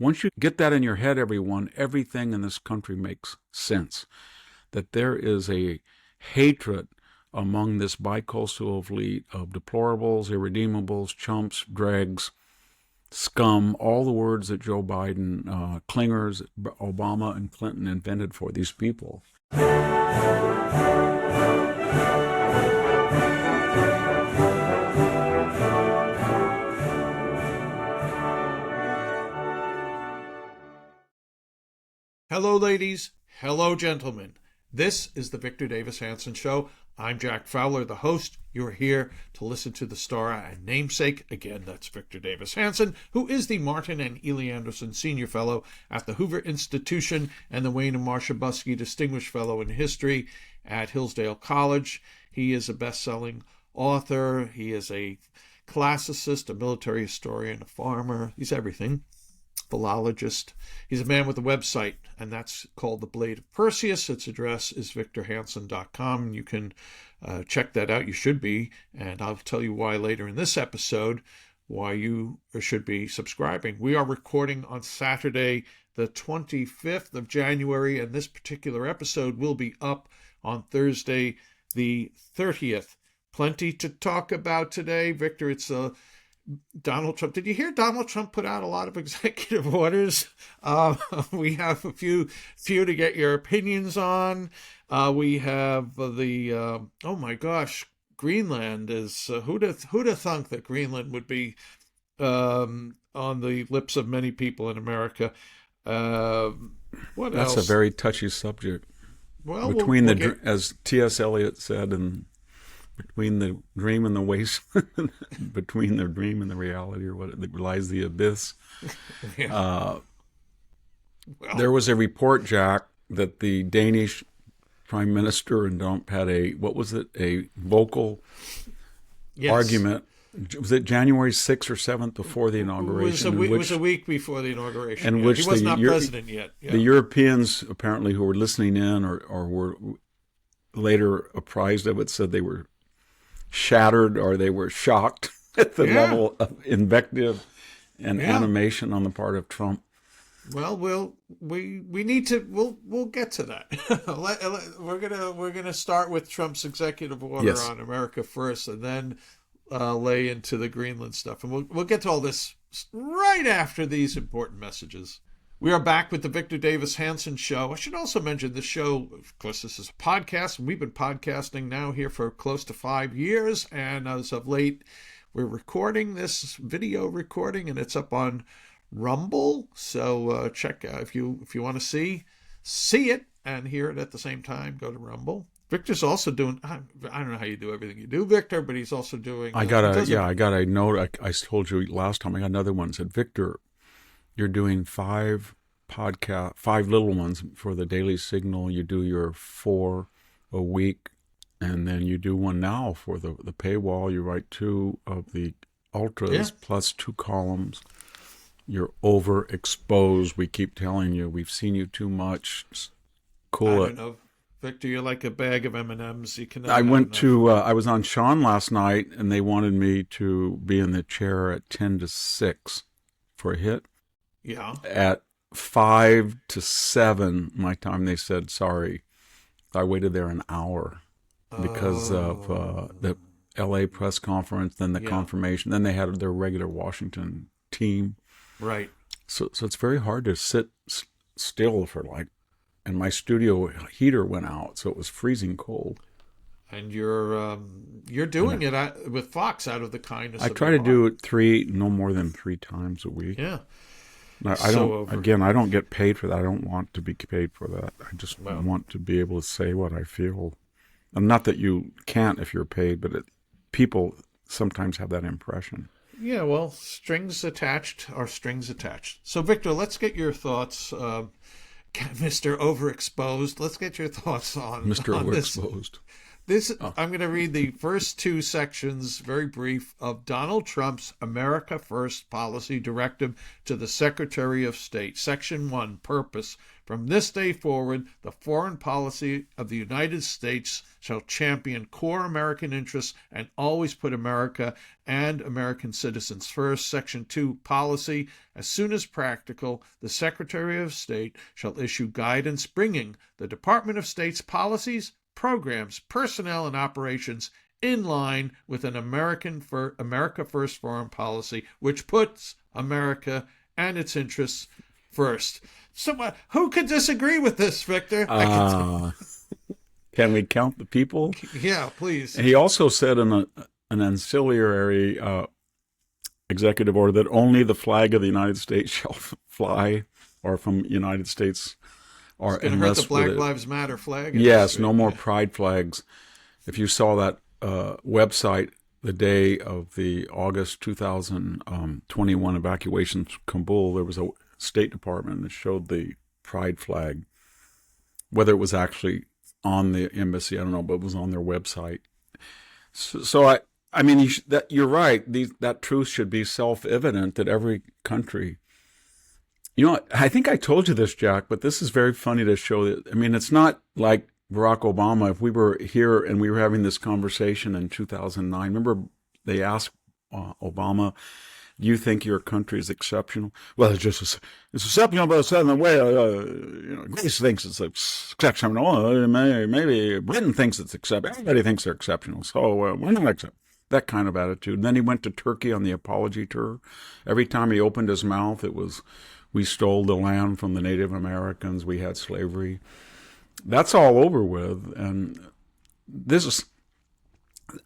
Once you get that in your head, everyone, everything in this country makes sense. That there is a hatred among this bicoastal elite of deplorables, irredeemables, chumps, dregs, scum, all the words that Joe Biden, clingers, Obama, and Clinton invented for these people. Hello, ladies. Hello, gentlemen. This is the Victor Davis Hanson Show. I'm Jack Fowler, the host. You're here to listen to the star and namesake. Again, that's Victor Davis Hanson, who is the Martin and Ely Anderson Senior Fellow at the Hoover Institution and the Wayne and Marcia Buskey Distinguished Fellow in History at Hillsdale College. He is a best-selling author. He is a classicist, a military historian, a farmer. He's everything. Philologist. He's a man with a website, and that's called The Blade of Perseus. Its address is victorhanson.com. You can check that out. You should be, and I'll tell you why later in this episode, why you should be subscribing. We are recording on Saturday, the 25th of January, and this particular episode will be up on Thursday, the 30th. Plenty to talk about today. Victor, it's Donald Trump. Did you hear Donald Trump put out a lot of executive orders? We have a few to get your opinions on. We have oh my gosh, Greenland is, who'd have thunk that Greenland would be on the lips of many people in America. What else? That's a very touchy subject. Well, as T.S. Eliot said, between the dream and the waste, between the dream and the reality, or what lies the abyss. Yeah. There was a report, Jack, that the Danish Prime Minister and Trump had a vocal argument. Was it January 6th or 7th before the inauguration? It was a week before the inauguration. In which he was not president yet. Yeah. The Europeans, apparently, who were listening in or were later apprised of it, said they were shattered or they were shocked at the level of invective and animation on the part of Trump. Well, we need to we'll get to that. We're gonna start with Trump's executive order on America first, and then lay into the Greenland stuff, and we'll get to all this right after these important messages. We are back with the Victor Davis Hanson Show. I should also mention this show, of course, this is a podcast, and we've been podcasting now here for close to 5 years, and as of late, we're recording this video recording, and it's up on Rumble, so check out if you want to see it and hear it at the same time, go to Rumble. Victor's also doing, I don't know how you do everything you do, Victor, but he's also doing... I got a note, I told you last time, I got another one that said, Victor, you're doing 5 little ones for the Daily Signal. You do your 4 a week, and then you do one now for the paywall. You write 2 of the ultras plus 2 columns. You're overexposed. We keep telling you, we've seen you too much. Cool. I don't know, Victor. You're like a bag of M&Ms. You can. I was on Sean last night, and they wanted me to be in the chair at 10 to 6 for a hit. Yeah. At 5 to 7 my time, they said, sorry. I waited there an hour because of the LA press conference, then the confirmation. Then they had their regular Washington team. Right. So it's very hard to sit still and my studio heater went out, so it was freezing cold. And you're doing it with Fox out of the kindness. I try to do it no more than 3 times a week. Yeah. I don't get paid for that. I don't want to be paid for that. I just want to be able to say what I feel. And not that you can't if you're paid, but people sometimes have that impression. Yeah, well, strings attached are strings attached. So, Victor, let's get your thoughts, Mr. Overexposed. Let's get your thoughts on Mr. Overexposed. I'm going to read the first two sections, very brief, of Donald Trump's America First Policy Directive to the Secretary of State. Section 1, Purpose. From this day forward, the foreign policy of the United States shall champion core American interests and always put America and American citizens first. Section 2, Policy. As soon as practical, the Secretary of State shall issue guidance bringing the Department of State's policies, programs, personnel, and operations in line with an America First foreign policy, which puts America and its interests first. So who could disagree with this, Victor? Can we count the people? Yeah, please. He also said in an ancillary executive order that only the flag of the United States shall fly, or from United States, or it's going to hurt the Black Lives Matter flag. Yes, no more pride flags. If you saw that website the day of the August 2021 evacuation from Kabul, there was a State Department that showed the pride flag. Whether it was actually on the embassy, I don't know, but it was on their website. So I mean, you're right. That truth should be self-evident that every country. You know, I think I told you this, Jack, but this is very funny to show that. I mean, it's not like Barack Obama. If we were here and we were having this conversation in 2009, remember they asked Obama, "Do you think your country is exceptional?" Well, it's exceptional, but it's in the way. Greece thinks it's exceptional. Maybe Britain thinks it's exceptional. Everybody thinks they're exceptional, so we're not exceptional. That kind of attitude. And then he went to Turkey on the apology tour. Every time he opened his mouth, it was, "We stole the land from the Native Americans. We had slavery." That's all over with. And this is,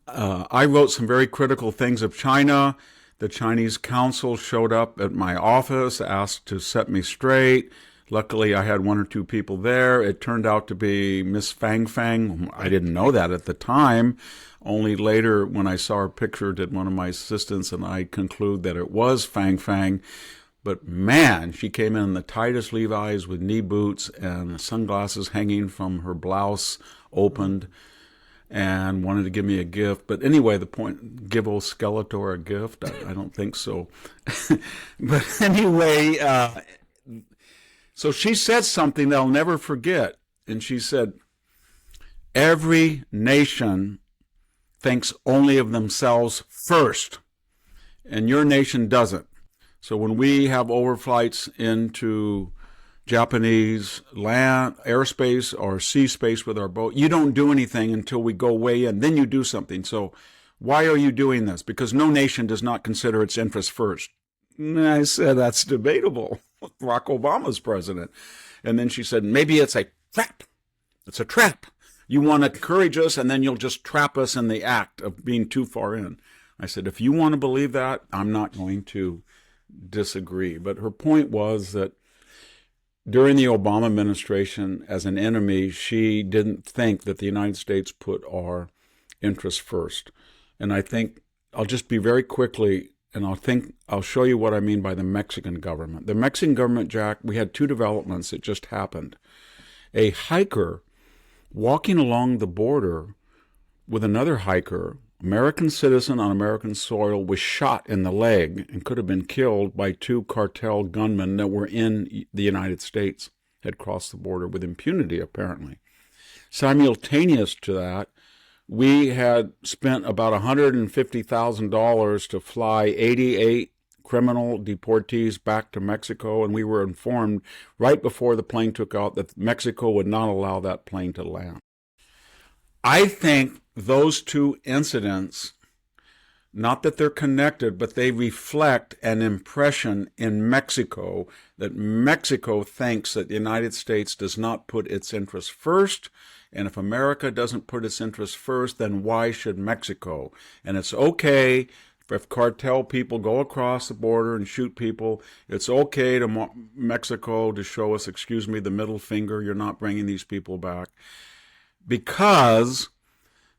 I wrote some very critical things of China. The Chinese consul showed up at my office, asked to set me straight. Luckily, I had one or two people there. It turned out to be Miss Fang Fang. I didn't know that at the time. Only later, when I saw her picture, did one of my assistants and I conclude that it was Fang Fang. But man, she came in the tightest Levi's with knee boots and sunglasses hanging from her blouse opened, and wanted to give me a gift. But anyway, the point, give old Skeletor a gift? I don't think so. But anyway, so she said something that I'll never forget. And she said, "Every nation thinks only of themselves first, and your nation doesn't. So when we have overflights into Japanese land, airspace, or sea space with our boat, you don't do anything until we go way in. Then you do something. So why are you doing this? Because no nation does not consider its interests first." And I said, "That's debatable. Barack Obama's president." And then she said, "Maybe it's a trap. It's a trap. You want to encourage us, and then you'll just trap us in the act of being too far in." I said, "If you want to believe that, I'm not going to disagree." But her point was that during the Obama administration, as an enemy, she didn't think that the United States put our interests first. And I think I'll just be very quickly, and I'll show you what I mean by the Mexican government. The Mexican government, Jack, we had two developments that just happened. A hiker walking along the border with another hiker, American citizen on American soil, was shot in the leg and could have been killed by two cartel gunmen that were in the United States, had crossed the border with impunity, apparently. Simultaneous to that, we had spent about $150,000 to fly 88 criminal deportees back to Mexico, and we were informed right before the plane took out that Mexico would not allow that plane to land. I think those two incidents, not that they're connected, but they reflect an impression in Mexico that Mexico thinks that the United States does not put its interests first. And if America doesn't put its interests first, then why should Mexico? And it's okay if cartel people go across the border and shoot people. It's okay to Mexico to show us, excuse me, the middle finger. You're not bringing these people back. Because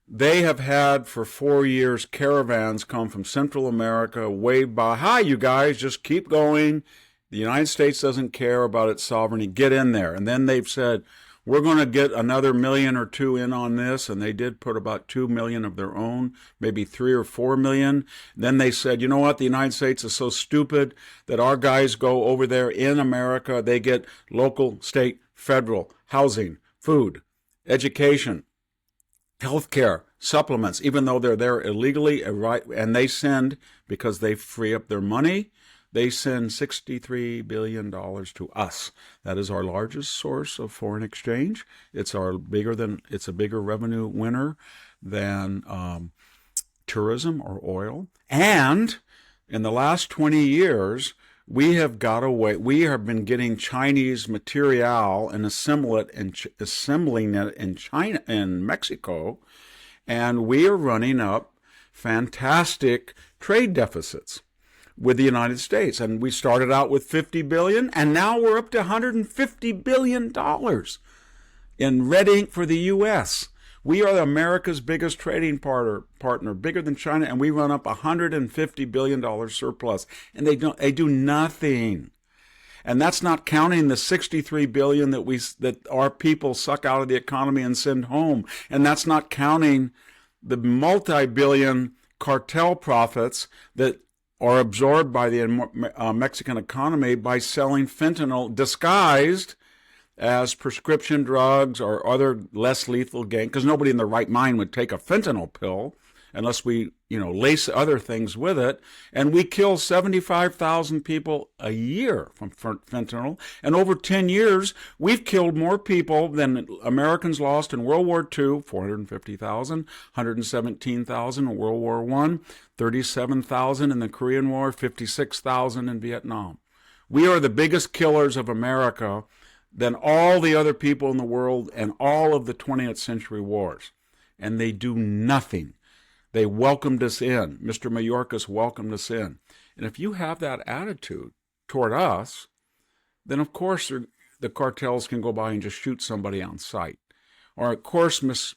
they have had for 4 years caravans come from Central America, wave by. "Hi, you guys, just keep going. The United States doesn't care about its sovereignty. Get in there." And then they've said, we're going to get another million or two in on this, and they did put about 2 million of their own, maybe 3 or 4 million. Then they said, you know what, the United States is so stupid that our guys go over there in America, they get local, state, federal, housing, food, education, healthcare, supplements, even though they're there illegally, and they send, because they free up their money, they send $63 billion to us. That is our largest source of foreign exchange. It's a bigger revenue winner than tourism or oil. And in the last 20 years, we have been getting Chinese material and assembling it in China and Mexico, and we are running up fantastic trade deficits with the United States. And we started out with $50 billion, and now we're up to $150 billion in red ink for the U.S. We are America's biggest trading partner, bigger than China, and we run up $150 billion surplus, and they do nothing. And that's not counting the $63 billion that our people suck out of the economy and send home, and that's not counting the multi-billion cartel profits that are absorbed by the Mexican economy by selling fentanyl disguised as prescription drugs or other less lethal gang, because nobody in their right mind would take a fentanyl pill unless we, lace other things with it. And we kill 75,000 people a year from fentanyl. And over 10 years, we've killed more people than Americans lost in World War II, 450,000, 117,000 in World War I, 37,000 in the Korean War, 56,000 in Vietnam. We are the biggest killers of America than all the other people in the world and all of the 20th century wars. And they do nothing. They welcomed us in. Mr. Mayorkas welcomed us in. And if you have that attitude toward us, then of course the cartels can go by and just shoot somebody on sight. Or of course Miss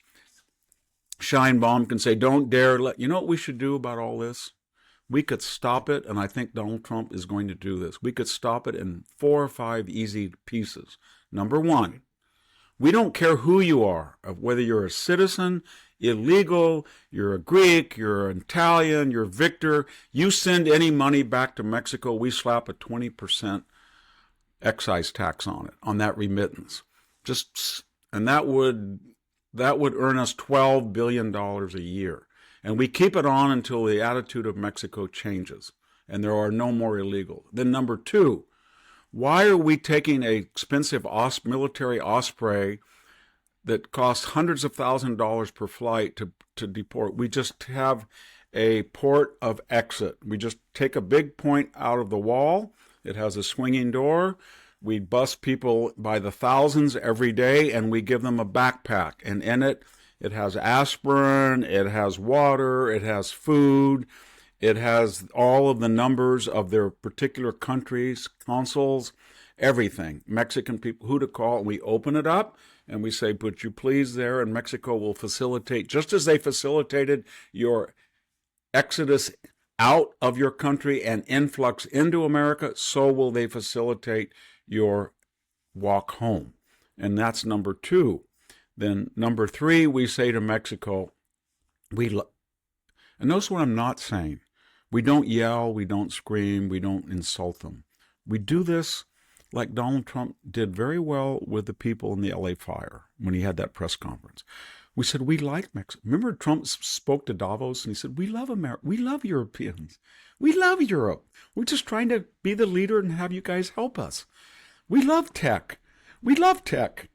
Scheinbaum can say, don't dare you know what we should do about all this? We could stop it, and I think Donald Trump is going to do this. We could stop it in 4 or 5 easy pieces. Number one, we don't care who you are, whether you're a citizen, illegal, you're a Greek, you're an Italian, you're Victor. You send any money back to Mexico, we slap a 20% excise tax on it, on that remittance. And that would earn us $12 billion a year. And we keep it on until the attitude of Mexico changes and there are no more illegal. Then number two, why are we taking an expensive military Osprey that costs hundreds of thousands of dollars per flight to deport? We just have a port of exit. We just take a big point out of the wall. It has a swinging door. We bus people by the thousands every day, and we give them a backpack. And in it, it has aspirin, it has water, it has food, it has all of the numbers of their particular countries, consuls, everything. Mexican people, who to call, and we open it up and we say, "Put you please there," and Mexico will facilitate, just as they facilitated your exodus out of your country and influx into America, so will they facilitate your walk home. And that's number two. Then number three, we say to Mexico, and notice what I'm not saying. We don't yell, we don't scream, we don't insult them. We do this like Donald Trump did very well with the people in the LA fire when he had that press conference. We said, we like Mexico. Remember Trump spoke to Davos and he said, we love America. We love Europeans. We love Europe. We're just trying to be the leader and have you guys help us. We love tech. We love tech.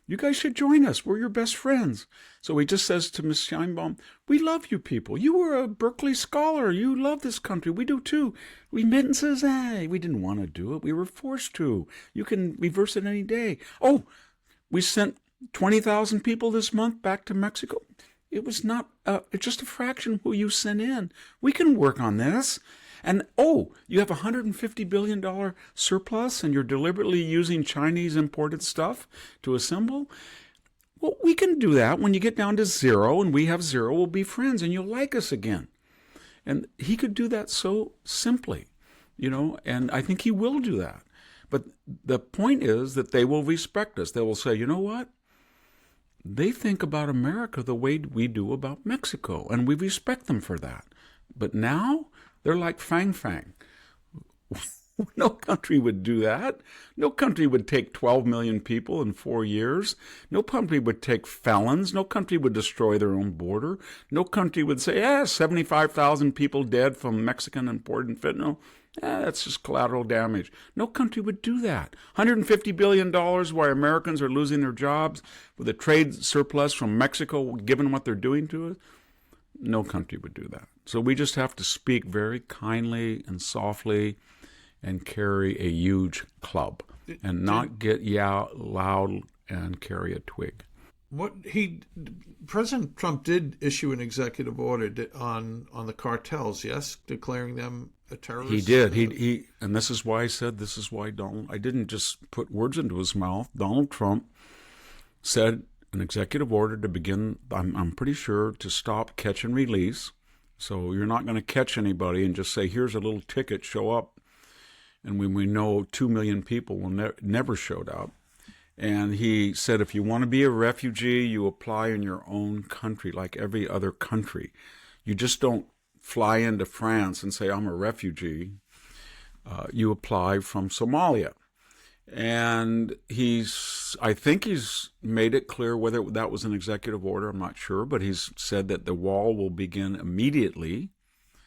You guys should join us. We're your best friends. So he just says to Ms. Scheinbaum, we love you people. You were a Berkeley scholar. You love this country. We do too. Remittances, we didn't want to do it. We were forced to. You can reverse it any day. Oh, we sent 20,000 people this month back to Mexico. It was not, it's just a fraction who you sent in. We can work on this. And, you have a $150 billion surplus and you're deliberately using Chinese imported stuff to assemble? Well, we can do that. When you get down to zero and we have zero, we'll be friends and you'll like us again. And he could do that so simply, and I think he will do that. But the point is that they will respect us. They will say, you know what? They think about America the way we do about Mexico, and we respect them for that. But now they're like Fang Fang. No country would do that. No country would take 12 million people in 4 years. No country would take felons. No country would destroy their own border. No country would say, 75,000 people dead from Mexican imported fentanyl. That's just collateral damage. No country would do that. $150 billion while Americans are losing their jobs with a trade surplus from Mexico, given what they're doing to us. No country would do that. So we just have to speak very kindly and softly and carry a huge club and not get loud and carry a twig. President Trump did issue an executive order on the cartels, yes, declaring them a terrorist. He did. He and this is why I said this is why I didn't just put words into his mouth. Donald Trump said an executive order to begin. I'm pretty sure to stop catch and release. So you're not going to catch anybody and just say, here's a little ticket, show up. And when we know 2 million people will never showed up. And he said, if you want to be a refugee, you apply in your own country like every other country. You just don't fly into France and say, I'm a refugee. You apply from Somalia. And I think he's made it clear whether that was an executive order, I'm not sure, but he's said that the wall will begin immediately.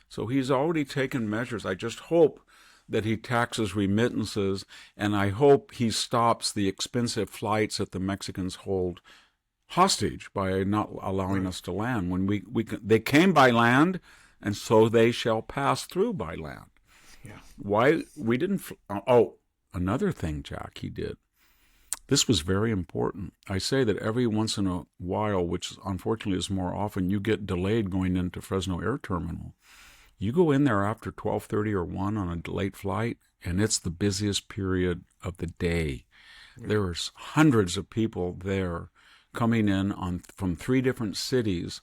So he's already taken measures. I just hope that he taxes remittances, and I hope he stops the expensive flights that the Mexicans hold hostage by not allowing us to land. When they came by land, and so they shall pass through by land. Yeah. Why we didn't? Another thing, Jack, he did. This was very important. I say that every once in a while, which unfortunately is more often, you get delayed going into Fresno Air Terminal. You go in there after 12:30 or 1 on a late flight, and it's the busiest period of the day. Yeah. There's hundreds of people there coming in from 3 different cities,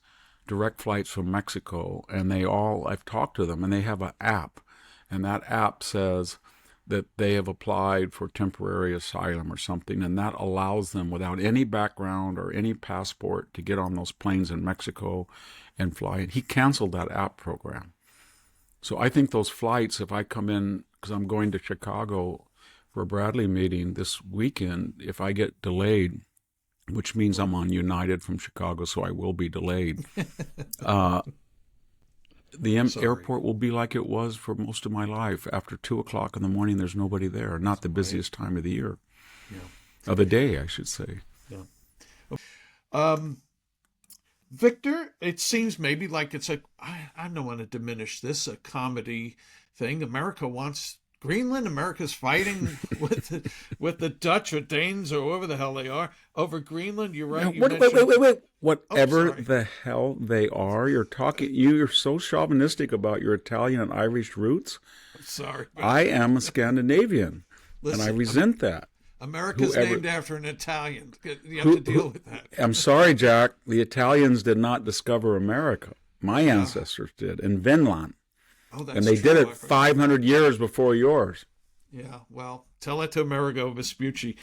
direct flights from Mexico, and I've talked to them, and they have an app, and that app says that they have applied for temporary asylum or something, and that allows them, without any background or any passport, to get on those planes in Mexico and fly. He canceled that app program. So I think those flights, if I come in, because I'm going to Chicago for a Bradley meeting this weekend, if I get delayed, which means I'm on United from Chicago, so I will be delayed, the airport will be like it was for most of my life. After 2 o'clock in the morning, there's nobody there. Not the busiest time of the year. Yeah. Of the day, I should say. Yeah. Victor, it seems maybe like it's I don't want to diminish this, a comedy thing. America wants Greenland. America's fighting with the Dutch or Danes or whoever the hell they are over Greenland. You're right. Wait. Whatever the hell they are, you're so chauvinistic about your Italian and Irish roots. I'm sorry. I am a Scandinavian, and I resent that. America's named after an Italian. You have to deal with that. I'm sorry, Jack. The Italians did not discover America. My ancestors did in Vinland. Oh, that's and they true. did it 500 years before yours. Yeah, well, tell it to Amerigo Vespucci.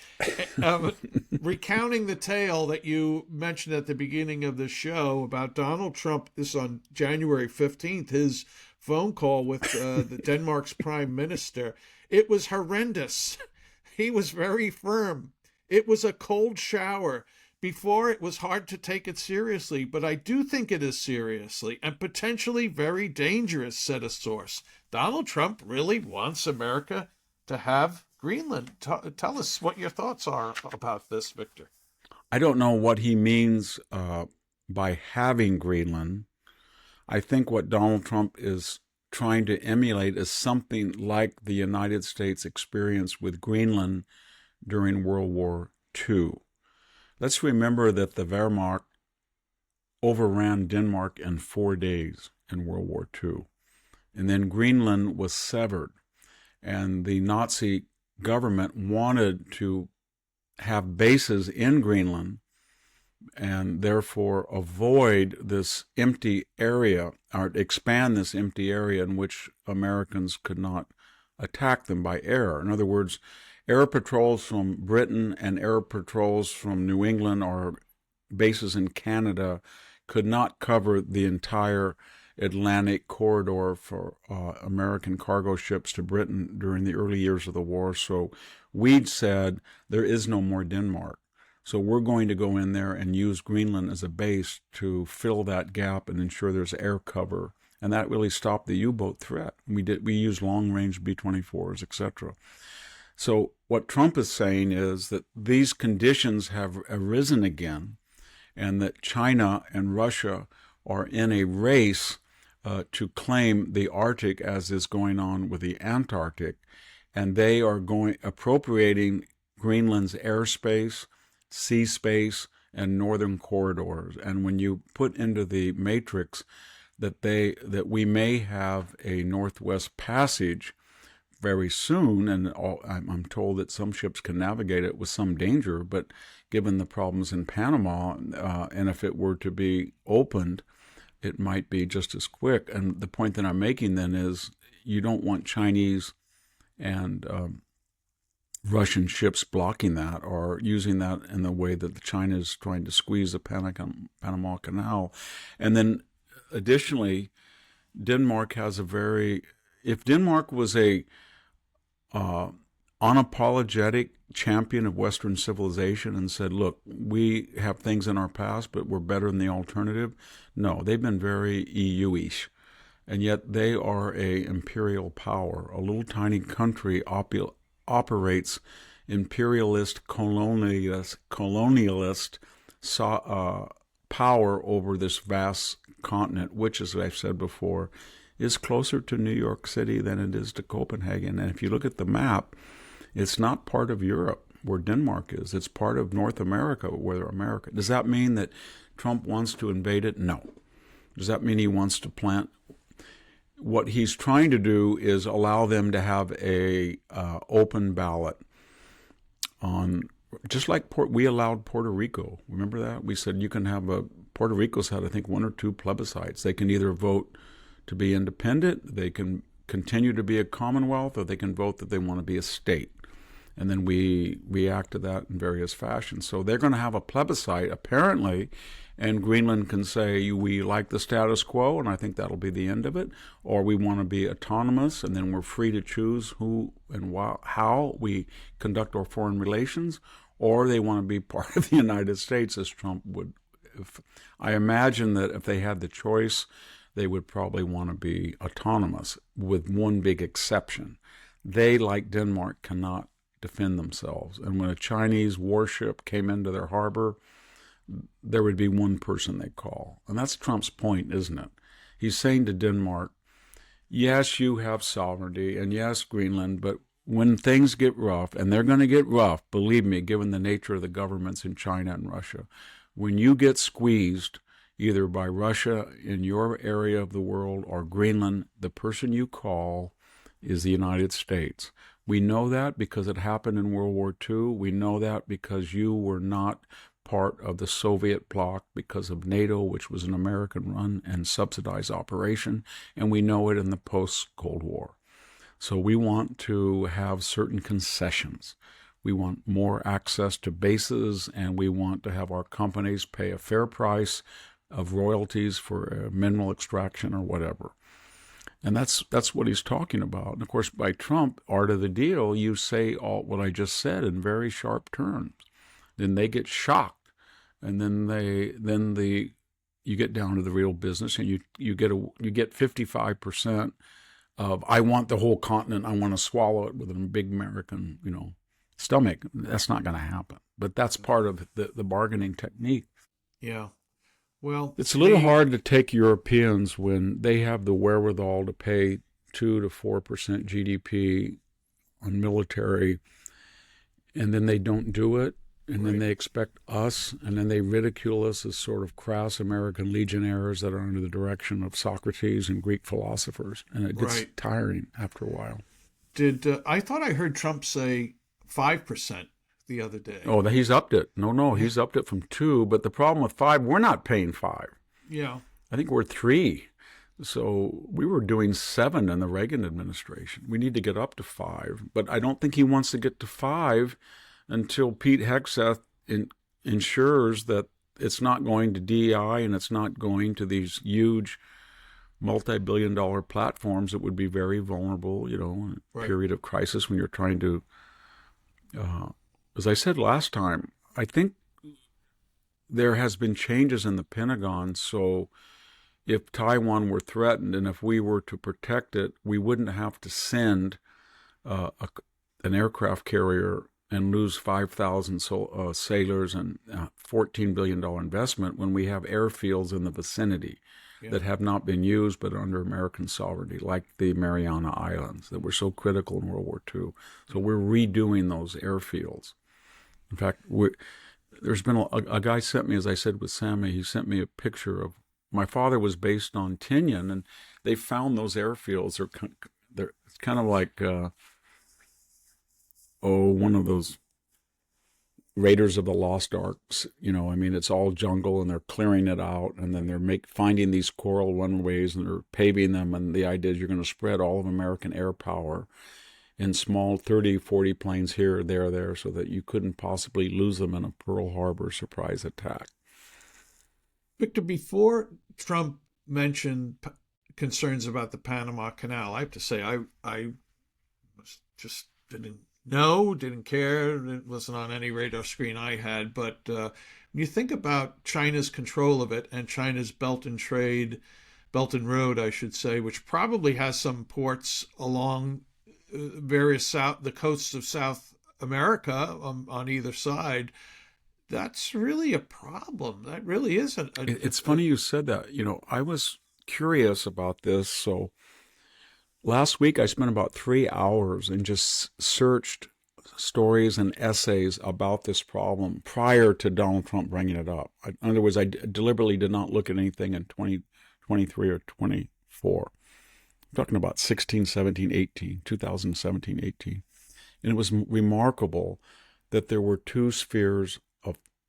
Recounting the tale that you mentioned at the beginning of the show about Donald Trump, this on January 15th, his phone call with the Denmark's prime minister, it was horrendous. He was very firm. It was a cold shower. Before, it was hard to take it seriously, but I do think it is seriously and potentially very dangerous, said a source. Donald Trump really wants America to have Greenland. Tell us what your thoughts are about this, Victor. I don't know what he means by having Greenland. I think what Donald Trump is trying to emulate is something like the United States experienced with Greenland during World War II. Let's remember that the Wehrmacht overran Denmark in 4 days in World War II. And then Greenland was severed. And the Nazi government wanted to have bases in Greenland and therefore avoid this empty area, or expand this empty area in which Americans could not attack them by air. In other words, air patrols from Britain and air patrols from New England or bases in Canada could not cover the entire Atlantic corridor for American cargo ships to Britain during the early years of the war. So we'd said there is no more Denmark. So we're going to go in there and use Greenland as a base to fill that gap and ensure there's air cover. And that really stopped the U-boat threat. We used long-range B-24s, etc. So what Trump is saying is that these conditions have arisen again, and that China and Russia are in a race to claim the Arctic, as is going on with the Antarctic, and they are appropriating Greenland's airspace, sea space, and northern corridors. And when you put into the matrix that we may have a Northwest Passage very soon, and I'm told that some ships can navigate it with some danger, but given the problems in Panama, and if it were to be opened, it might be just as quick. And the point that I'm making then is you don't want Chinese and Russian ships blocking that or using that in the way that China is trying to squeeze the Panama Canal. And then additionally, Denmark has if Denmark was a unapologetic champion of Western civilization and said, look, we have things in our past, but we're better than the alternative. No, they've been very EU-ish. And yet they are a imperial power. A little tiny country operates imperialist, colonialist power over this vast continent, which, as I've said before, is closer to New York City than it is to Copenhagen. And if you look at the map, it's not part of Europe where Denmark is. It's part of North America where America. Does that mean that Trump wants to invade it? No. Does that mean he wants to plant? What he's trying to do is allow them to have a open ballot on, just like we allowed Puerto Rico. Remember that? We said you can have Puerto Rico's had, I think, 1 or 2 plebiscites. They can either vote to be independent, they can continue to be a commonwealth, or they can vote that they want to be a state. And then we react to that in various fashions. So they're going to have a plebiscite, apparently, and Greenland can say, we like the status quo, and I think that'll be the end of it, or we want to be autonomous, and then we're free to choose who and how we conduct our foreign relations, or they want to be part of the United States, as Trump would. I imagine that if they had the choice, they would probably want to be autonomous, with one big exception. They, like Denmark, cannot defend themselves. And when a Chinese warship came into their harbor, there would be one person they'd call. And that's Trump's point, isn't it? He's saying to Denmark, yes, you have sovereignty, and yes, Greenland, but when things get rough, and they're going to get rough, believe me, given the nature of the governments in China and Russia, when you get squeezed, either by Russia in your area of the world or Greenland, the person you call is the United States. We know that because it happened in World War II. We know that because you were not part of the Soviet bloc because of NATO, which was an American-run and subsidized operation, and we know it in the post-Cold War. So we want to have certain concessions. We want more access to bases, and we want to have our companies pay a fair price of royalties for mineral extraction or whatever. And that's what he's talking about. And of course, by Trump, art of the deal, you say all what I just said in very sharp terms. Then they get shocked, and then you get down to the real business, and you get 55% of, I want the whole continent, I want to swallow it with a big American stomach. That's not going to happen. But that's part of the bargaining technique. Yeah. Well, it's a little hard to take Europeans when they have the wherewithal to pay 2 to 4% GDP on military, and then they don't do it, and then they expect us, and then they ridicule us as sort of crass American legionnaires that are under the direction of Socrates and Greek philosophers, and it gets tiring after a while. I thought I heard Trump say 5% the other day. Oh, he's upped it. No, he's upped it from 2. But the problem with 5, we're not paying 5. Yeah. I think we're 3. So we were doing 7 in the Reagan administration. We need to get up to 5, but I don't think he wants to get to 5 until Pete Hegseth ensures that it's not going to DEI and it's not going to these huge multi-billion-dollar platforms that would be very vulnerable, in a Right. period of crisis when you're trying to, as I said last time, I think there has been changes in the Pentagon. So if Taiwan were threatened and if we were to protect it, we wouldn't have to send an aircraft carrier and lose 5,000 sailors and $14 billion investment when we have airfields in the vicinity that have not been used but under American sovereignty, like the Mariana Islands that were so critical in World War II. So we're redoing those airfields. In fact, there's been a guy sent me, as I said with Sammy, he sent me a picture of, my father was based on Tinian, and they found those airfields. It's kind of like, one of those Raiders of the Lost Arks, it's all jungle and they're clearing it out and then they're finding these coral runways and they're paving them. And the idea is you're going to spread all of American air power in small 30, 40 planes here, there, so that you couldn't possibly lose them in a Pearl Harbor surprise attack. Victor, before Trump mentioned concerns about the Panama Canal, I have to say I just didn't care. It wasn't on any radar screen I had. But when you think about China's control of it and China's Belt and Road, I should say, which probably has some ports along the coasts of South America on either side, that's really a problem. That really isn't. It's funny you said that. I was curious about this, so last week I spent about 3 hours and just searched stories and essays about this problem prior to Donald Trump bringing it up. In other words, I deliberately did not look at anything in 2023 or 24. I'm talking about 16, 17, 18, 2017, 18. And it was remarkable that there were 2 spheres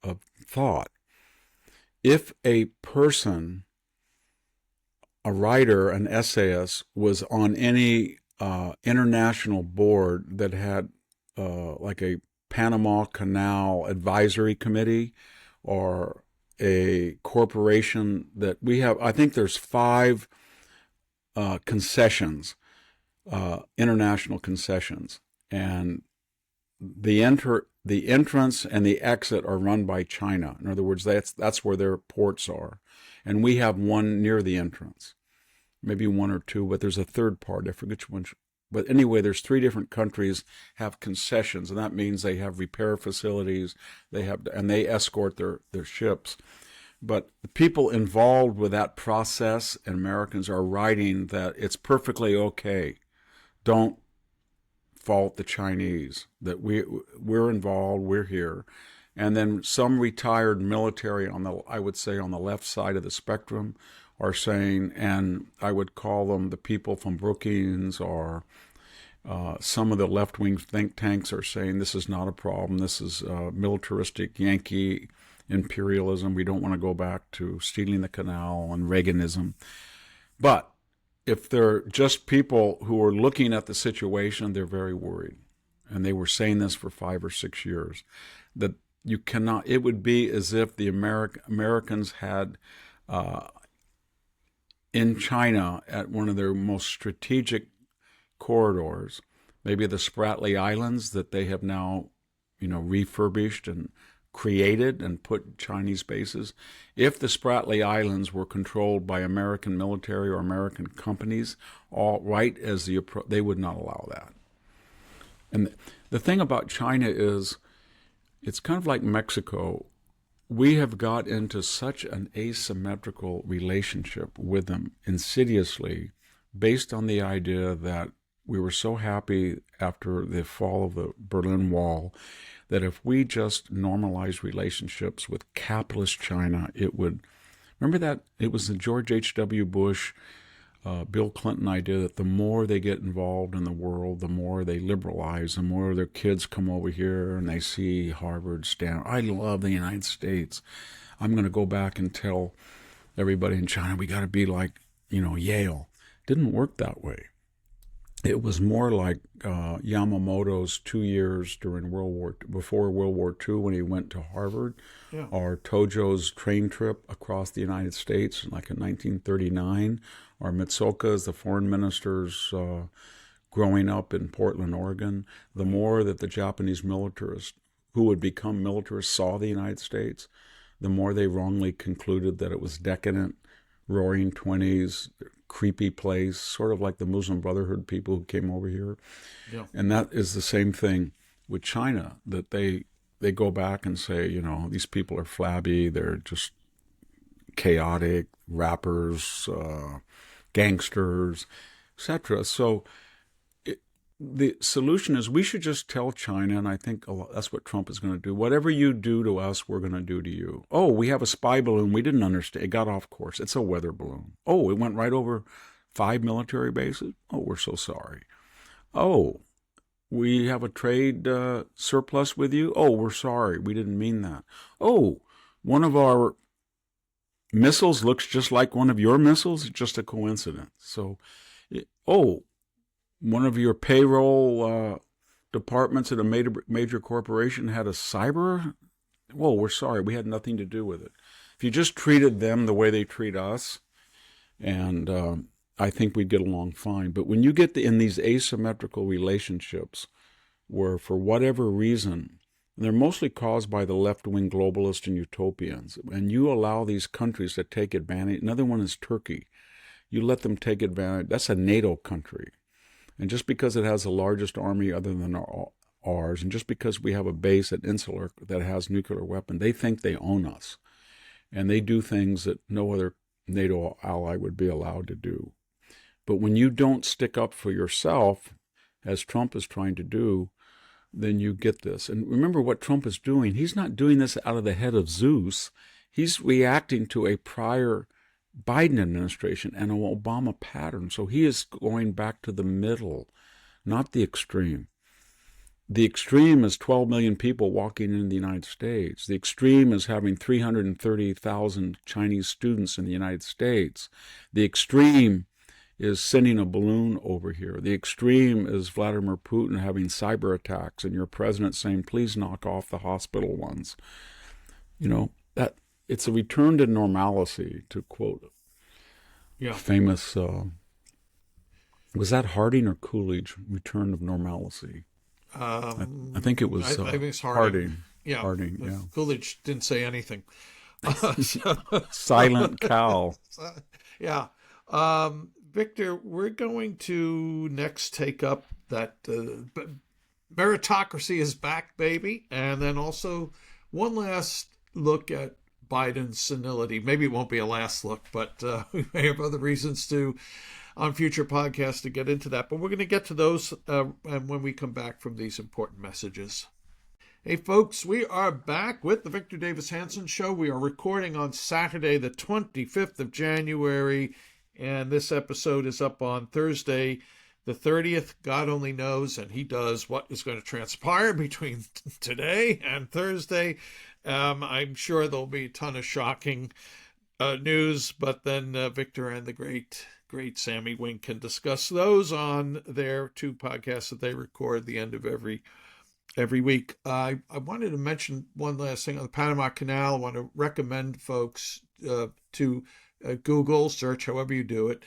of thought. If a person, a writer, an essayist, was on any international board that had like a Panama Canal advisory committee or a corporation that we have, I think there's 5 concessions, international concessions, and the entrance and the exit are run by China. In other words, that's where their ports are, and we have one near the entrance, maybe 1 or 2, but there's a third part. I forget which one. But anyway, there's 3 different countries have concessions, and that means they have repair facilities. And they escort their ships. But the people involved with that process, and Americans, are writing that it's perfectly okay. Don't fault the Chinese, that we're involved, we're here. And then some retired military I would say on the left side of the spectrum are saying, and I would call them the people from Brookings, or some of the left-wing think tanks are saying this is not a problem. This is militaristic Yankee imperialism. We don't want to go back to stealing the canal and Reaganism. But if they're just people who are looking at the situation, they're very worried. And they were saying this for 5 or 6 years, that you cannot, it would be as if the Americans had in China, at one of their most strategic corridors, maybe the Spratly Islands that they have now, refurbished and created and put Chinese bases. If the Spratly Islands were controlled by American military or American companies, all right as they would not allow that. And the thing about China is, it's kind of like Mexico. We have got into such an asymmetrical relationship with them insidiously, based on the idea that we were so happy after the fall of the Berlin Wall that if we just normalized relationships with capitalist China, it would. Remember that it was the George H.W. Bush, Bill Clinton idea that the more they get involved in the world, the more they liberalize, the more their kids come over here and they see Harvard, Stanford. I love the United States. I'm going to go back and tell everybody in China we got to be like Yale. Didn't work that way. It was more like Yamamoto's 2 years before World War II when he went to Harvard, Yeah. or Tojo's train trip across the United States like in 1939, or Mitsoka's, the foreign minister's growing up in Portland, Oregon. The more that the Japanese militarists, who would become militarists, saw the United States, the more they wrongly concluded that it was decadent, roaring 20s, creepy place, sort of like the Muslim Brotherhood people who came over here. Yeah. And that is the same thing with China, that they go back and say, these people are flabby, they're just chaotic, rappers, gangsters, etc. So the solution is we should just tell China, and I think that's what Trump is going to do. Whatever you do to us, we're going to do to you. Oh, we have a spy balloon. We didn't understand. It got off course. It's a weather balloon. Oh, it went right over 5 military bases. Oh, we're so sorry. Oh, we have a trade surplus with you. Oh, we're sorry. We didn't mean that. Oh, one of our missiles looks just like one of your missiles. It's just a coincidence. So, one of your payroll departments at a major corporation had a cyber. Whoa, we're sorry. We had nothing to do with it. If you just treated them the way they treat us, and I think we'd get along fine. But when you get in these asymmetrical relationships where, for whatever reason, and they're mostly caused by the left-wing globalists and utopians, and you allow these countries to take advantage. Another one is Turkey. You let them take advantage. That's a NATO country. And just because it has the largest army other than ours, and just because we have a base at Insular that has nuclear weapon, they think they own us. And they do things that no other NATO ally would be allowed to do. But when you don't stick up for yourself, as Trump is trying to do, then you get this. And remember what Trump is doing. He's not doing this out of the head of Zeus. He's reacting to a prior Biden administration and an Obama pattern. So he is going back to the middle, not the extreme. The extreme is 12 million people walking into the United States. The extreme is having 330,000 Chinese students in the United States. The extreme is sending a balloon over here. The extreme is Vladimir Putin having cyber attacks and your president saying, please knock off the hospital ones. That it's a return to normalcy, to quote famous, was that Harding or Coolidge, return of normalcy? I think it was I think it's Harding. Yeah. Harding, yeah. Coolidge didn't say anything. Silent cow. Yeah. Victor, we're going to next take up that meritocracy is back, baby. And then also one last look at Biden's senility. Maybe it won't be a last look, but we may have other reasons to, on future podcasts, to get into that. But we're going to get to those and when we come back from these important messages. Hey, folks, we are back with the Victor Davis Hanson Show. We are recording on Saturday, the 25th of January, and this episode is up on Thursday, the 30th. God only knows, and he does, what is going to transpire between today and Thursday. I'm sure there'll be a ton of shocking news, but then Victor and the great Sammy Wink can discuss those on their 2 podcasts that they record the end of every week. I wanted to mention one last thing on the Panama Canal. I want to recommend folks to Google, search however you do it,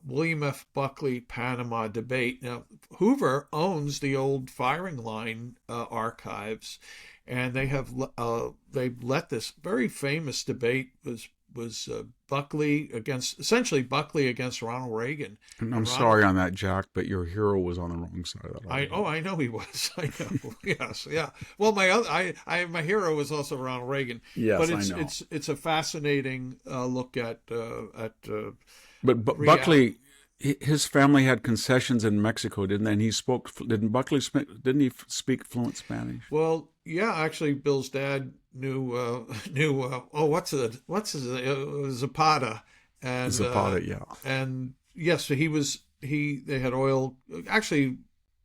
William F. Buckley Panama debate. Now, Hoover owns the old firing line archives, and they have let this very famous debate was Buckley against Ronald Reagan. And I'm sorry on that, Jack, but your hero was on the wrong side of that. I know he was. I know. Yes, yeah. Well, my hero was also Ronald Reagan. Yes, but I know. It's a fascinating look at. But Buckley, his family had concessions in Mexico, didn't they? And didn't he speak fluent Spanish? Well, yeah, actually, Bill's dad knew Zapata, and Zapata, yeah, and yes, so they had oil. Actually,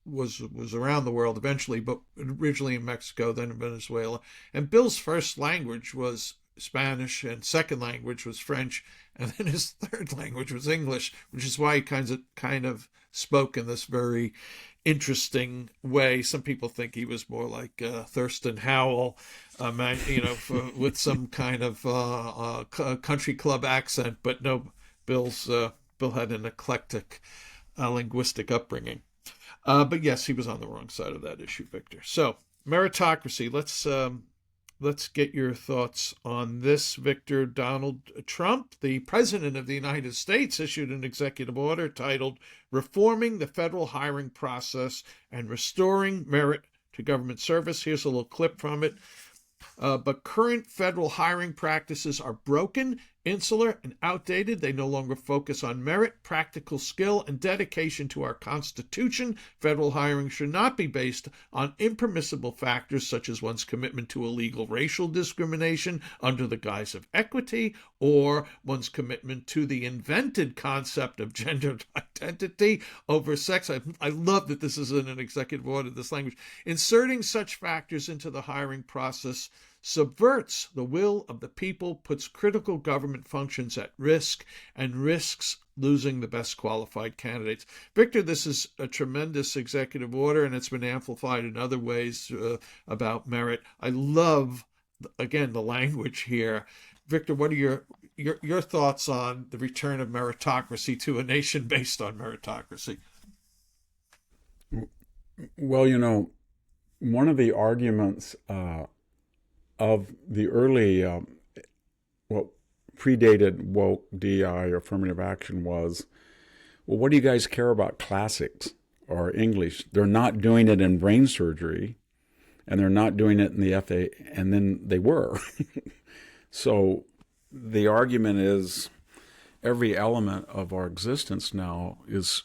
was around the world eventually, but originally in Mexico, then in Venezuela. And Bill's first language was Spanish, and second language was French, and then his third language was English, which is why he kind of spoke in this very interesting way. Some people think he was more like Thurston Howell, with some kind of country club accent, but no, Bill had an eclectic linguistic upbringing. But yes, he was on the wrong side of that issue, Victor. So meritocracy. Let's get your thoughts on this, Victor. Donald Trump, the president of the United States, issued an executive order titled Reforming the Federal Hiring Process and Restoring Merit to Government Service. Here's a little clip from it. But current federal hiring practices are broken, insular, and outdated. They no longer focus on merit, practical skill, and dedication to our Constitution. Federal hiring should not be based on impermissible factors such as one's commitment to illegal racial discrimination under the guise of equity, or one's commitment to the invented concept of gender identity over sex. I love that this is in an executive order, this language. Inserting such factors into the hiring process subverts the will of the people, puts critical government functions at risk, and risks losing the best qualified candidates. Victor, this is a tremendous executive order, and it's been amplified in other ways about merit. I love, again, the language here. Victor, what are your thoughts on the return of meritocracy to a nation based on meritocracy? Well, one of the arguments of the early, what predated woke DEI or affirmative action was, well, what do you guys care about classics or English? They're not doing it in brain surgery, and they're not doing it in the FA, and then they were. So the argument is every element of our existence now is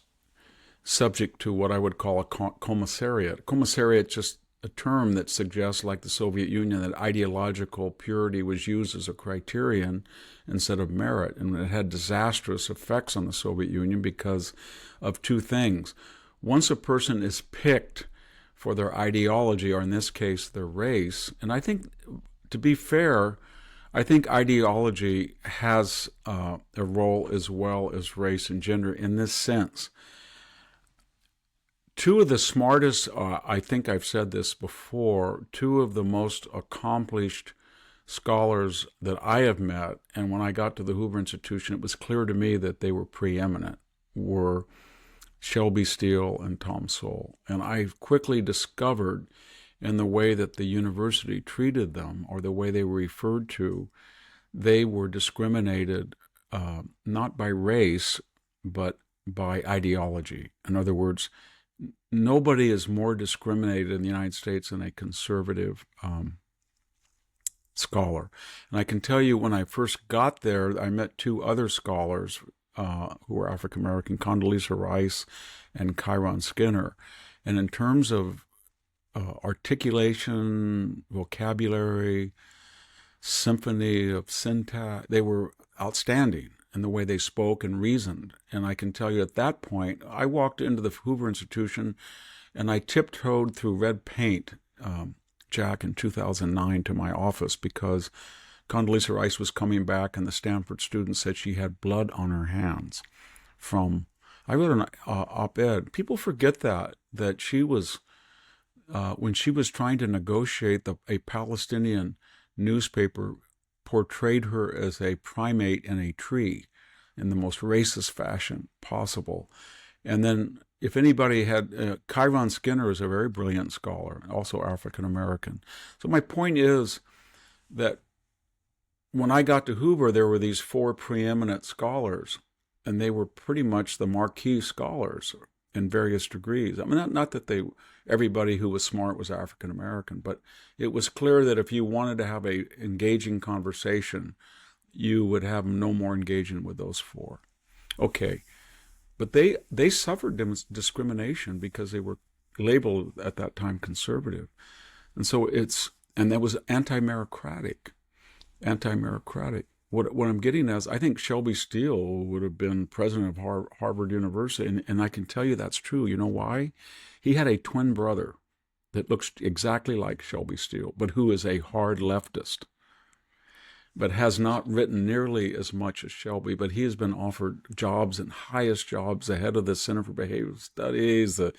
subject to what I would call a commissariat. Commissariat just a term that suggests, like the Soviet Union, that ideological purity was used as a criterion instead of merit. And it had disastrous effects on the Soviet Union because of two things. Once a person is picked for their ideology, or in this case, their race, and I think, to be fair, I think ideology has a role as well as race and gender in this sense. Two of the smartest, I think I've said this before, two of the most accomplished scholars that I have met, and when I got to the Hoover Institution, it was clear to me that they were preeminent, were Shelby Steele and Tom Sowell. And I quickly discovered in the way that the university treated them, or the way they were referred to, they were discriminated not by race, but by ideology. In other words, nobody is more discriminated in the United States than a conservative scholar. And I can tell you, when I first got there, I met two other scholars who were African American, Condoleezza Rice and Chiron Skinner. And in terms of articulation, vocabulary, symphony of syntax, they were outstanding in the way they spoke and reasoned. And I can tell you, at that point, I walked into the Hoover Institution and I tiptoed through red paint, Jack, in 2009 to my office, because Condoleezza Rice was coming back and the Stanford student said she had blood on her hands from, I wrote an op-ed. People forget that she was, when she was trying to negotiate, a Palestinian newspaper portrayed her as a primate in a tree in the most racist fashion possible. And then, if anybody had, Chiron Skinner is a very brilliant scholar, also African American. So my point is that when I got to Hoover, there were these four preeminent scholars, and they were pretty much the marquee scholars in various degrees. I mean, not that everybody who was smart was African American, but it was clear that if you wanted to have a engaging conversation, you would have no more engaging with those four. Okay, but they suffered discrimination because they were labeled at that time conservative, and so that was anti-meritocratic. What I'm getting at is, I think Shelby Steele would have been president of Harvard University, and I can tell you that's true. You know why? He had a twin brother that looks exactly like Shelby Steele, but who is a hard leftist. but has not written nearly as much as Shelby. But he has been offered jobs and highest jobs, the head of the Center for Behavioral Studies, the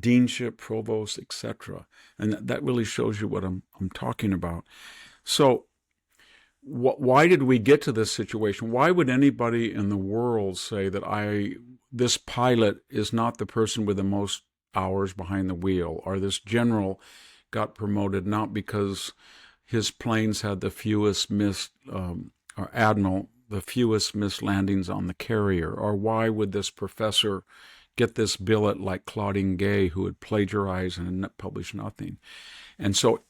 deanship, provost, etc. And that really shows you what I'm talking about. So why did we get to this situation? Why would anybody in the world say that this pilot is not the person with the most hours behind the wheel, or this general got promoted not because his planes had the fewest or admiral, the fewest missed landings on the carrier? Or why would this professor get this billet like Claudine Gay, who had plagiarized and published nothing? And so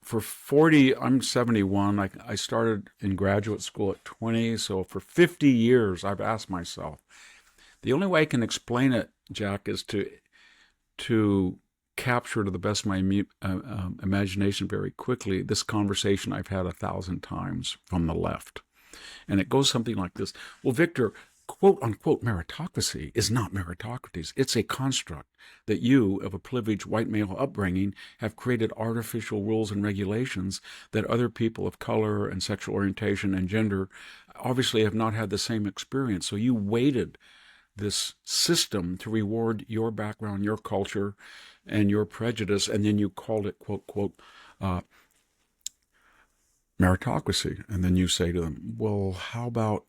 for 40, I'm 71, I started in graduate school at 20, so for 50 years I've asked myself, the only way I can explain it, Jack, is to capture to the best of my imagination very quickly this conversation I've had 1,000 times from the left. And it goes something like this. Well, Victor, quote unquote meritocracy is not meritocracy. It's a construct that you, of a privileged white male upbringing, have created artificial rules and regulations that other people of color and sexual orientation and gender obviously have not had the same experience. So you weighted this system to reward your background, your culture, and your prejudice, and then you called it, quote, quote, meritocracy. And then you say to them, well, how about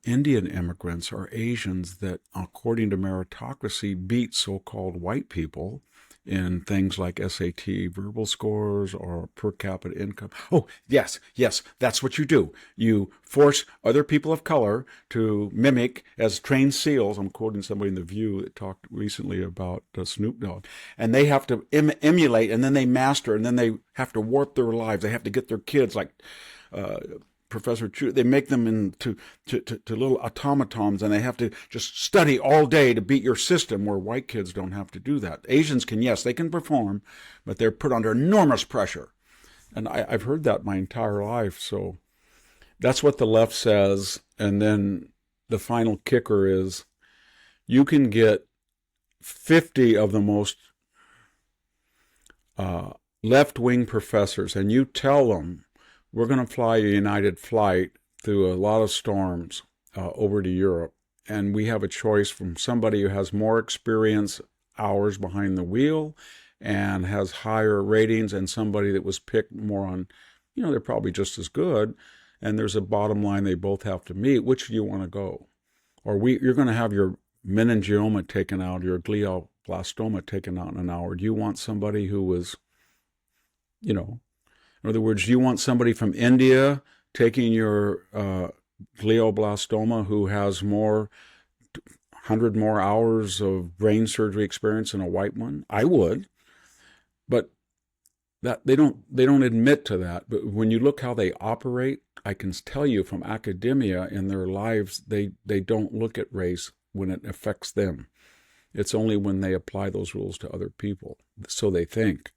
Indian immigrants or Asians that, according to meritocracy, beat so-called white people in things like SAT verbal scores or per capita income? Oh, yes, that's what you do. You force other people of color to mimic as trained seals. I'm quoting somebody in The View that talked recently about Snoop Dogg. And they have to emulate, and then they master, and then they have to warp their lives. They have to get their kids like Professor Chu, they make them into to little automatons, and they have to just study all day to beat your system, where white kids don't have to do that. Asians can, yes, they can perform, but they're put under enormous pressure. And I've heard that my entire life. So that's what the left says. And then the final kicker is you can get 50 of the most left-wing professors, and you tell them, we're going to fly a United flight through a lot of storms over to Europe, and we have a choice from somebody who has more experience, hours behind the wheel, and has higher ratings, and somebody that was picked more on, they're probably just as good, and there's a bottom line they both have to meet. Which do you want to go? Or you're going to have your meningioma taken out, your glioblastoma taken out in an hour. Do you want somebody who was, in other words, you want somebody from India taking your glioblastoma who has 100 more hours of brain surgery experience than a white one? I would, but that they don't admit to that. But when you look how they operate, I can tell you from academia in their lives, they don't look at race when it affects them. It's only when they apply those rules to other people. So they think.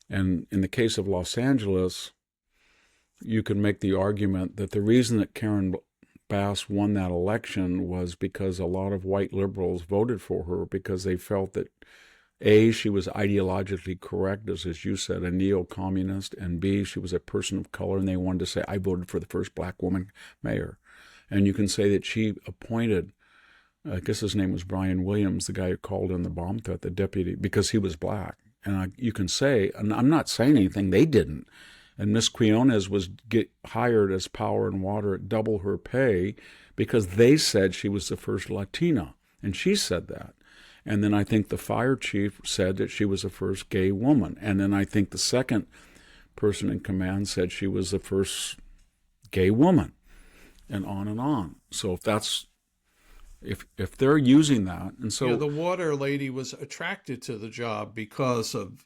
And in the case of Los Angeles, you can make the argument that the reason that Karen Bass won that election was because a lot of white liberals voted for her because they felt that, A, she was ideologically correct, as you said, a neo-communist, and B, she was a person of color, and they wanted to say, I voted for the first black woman mayor. And you can say that she appointed, I guess his name was Brian Williams, the guy who called in the bomb threat, the deputy, because he was black. And you can say, and I'm not saying anything, they didn't. And Miss Quinones was hired as power and water at double her pay because they said she was the first Latina. And she said that. And then I think the fire chief said that she was the first gay woman. And then I think the second person in command said she was the first gay woman. And on and on. So if they're using that, and so the water lady was attracted to the job because of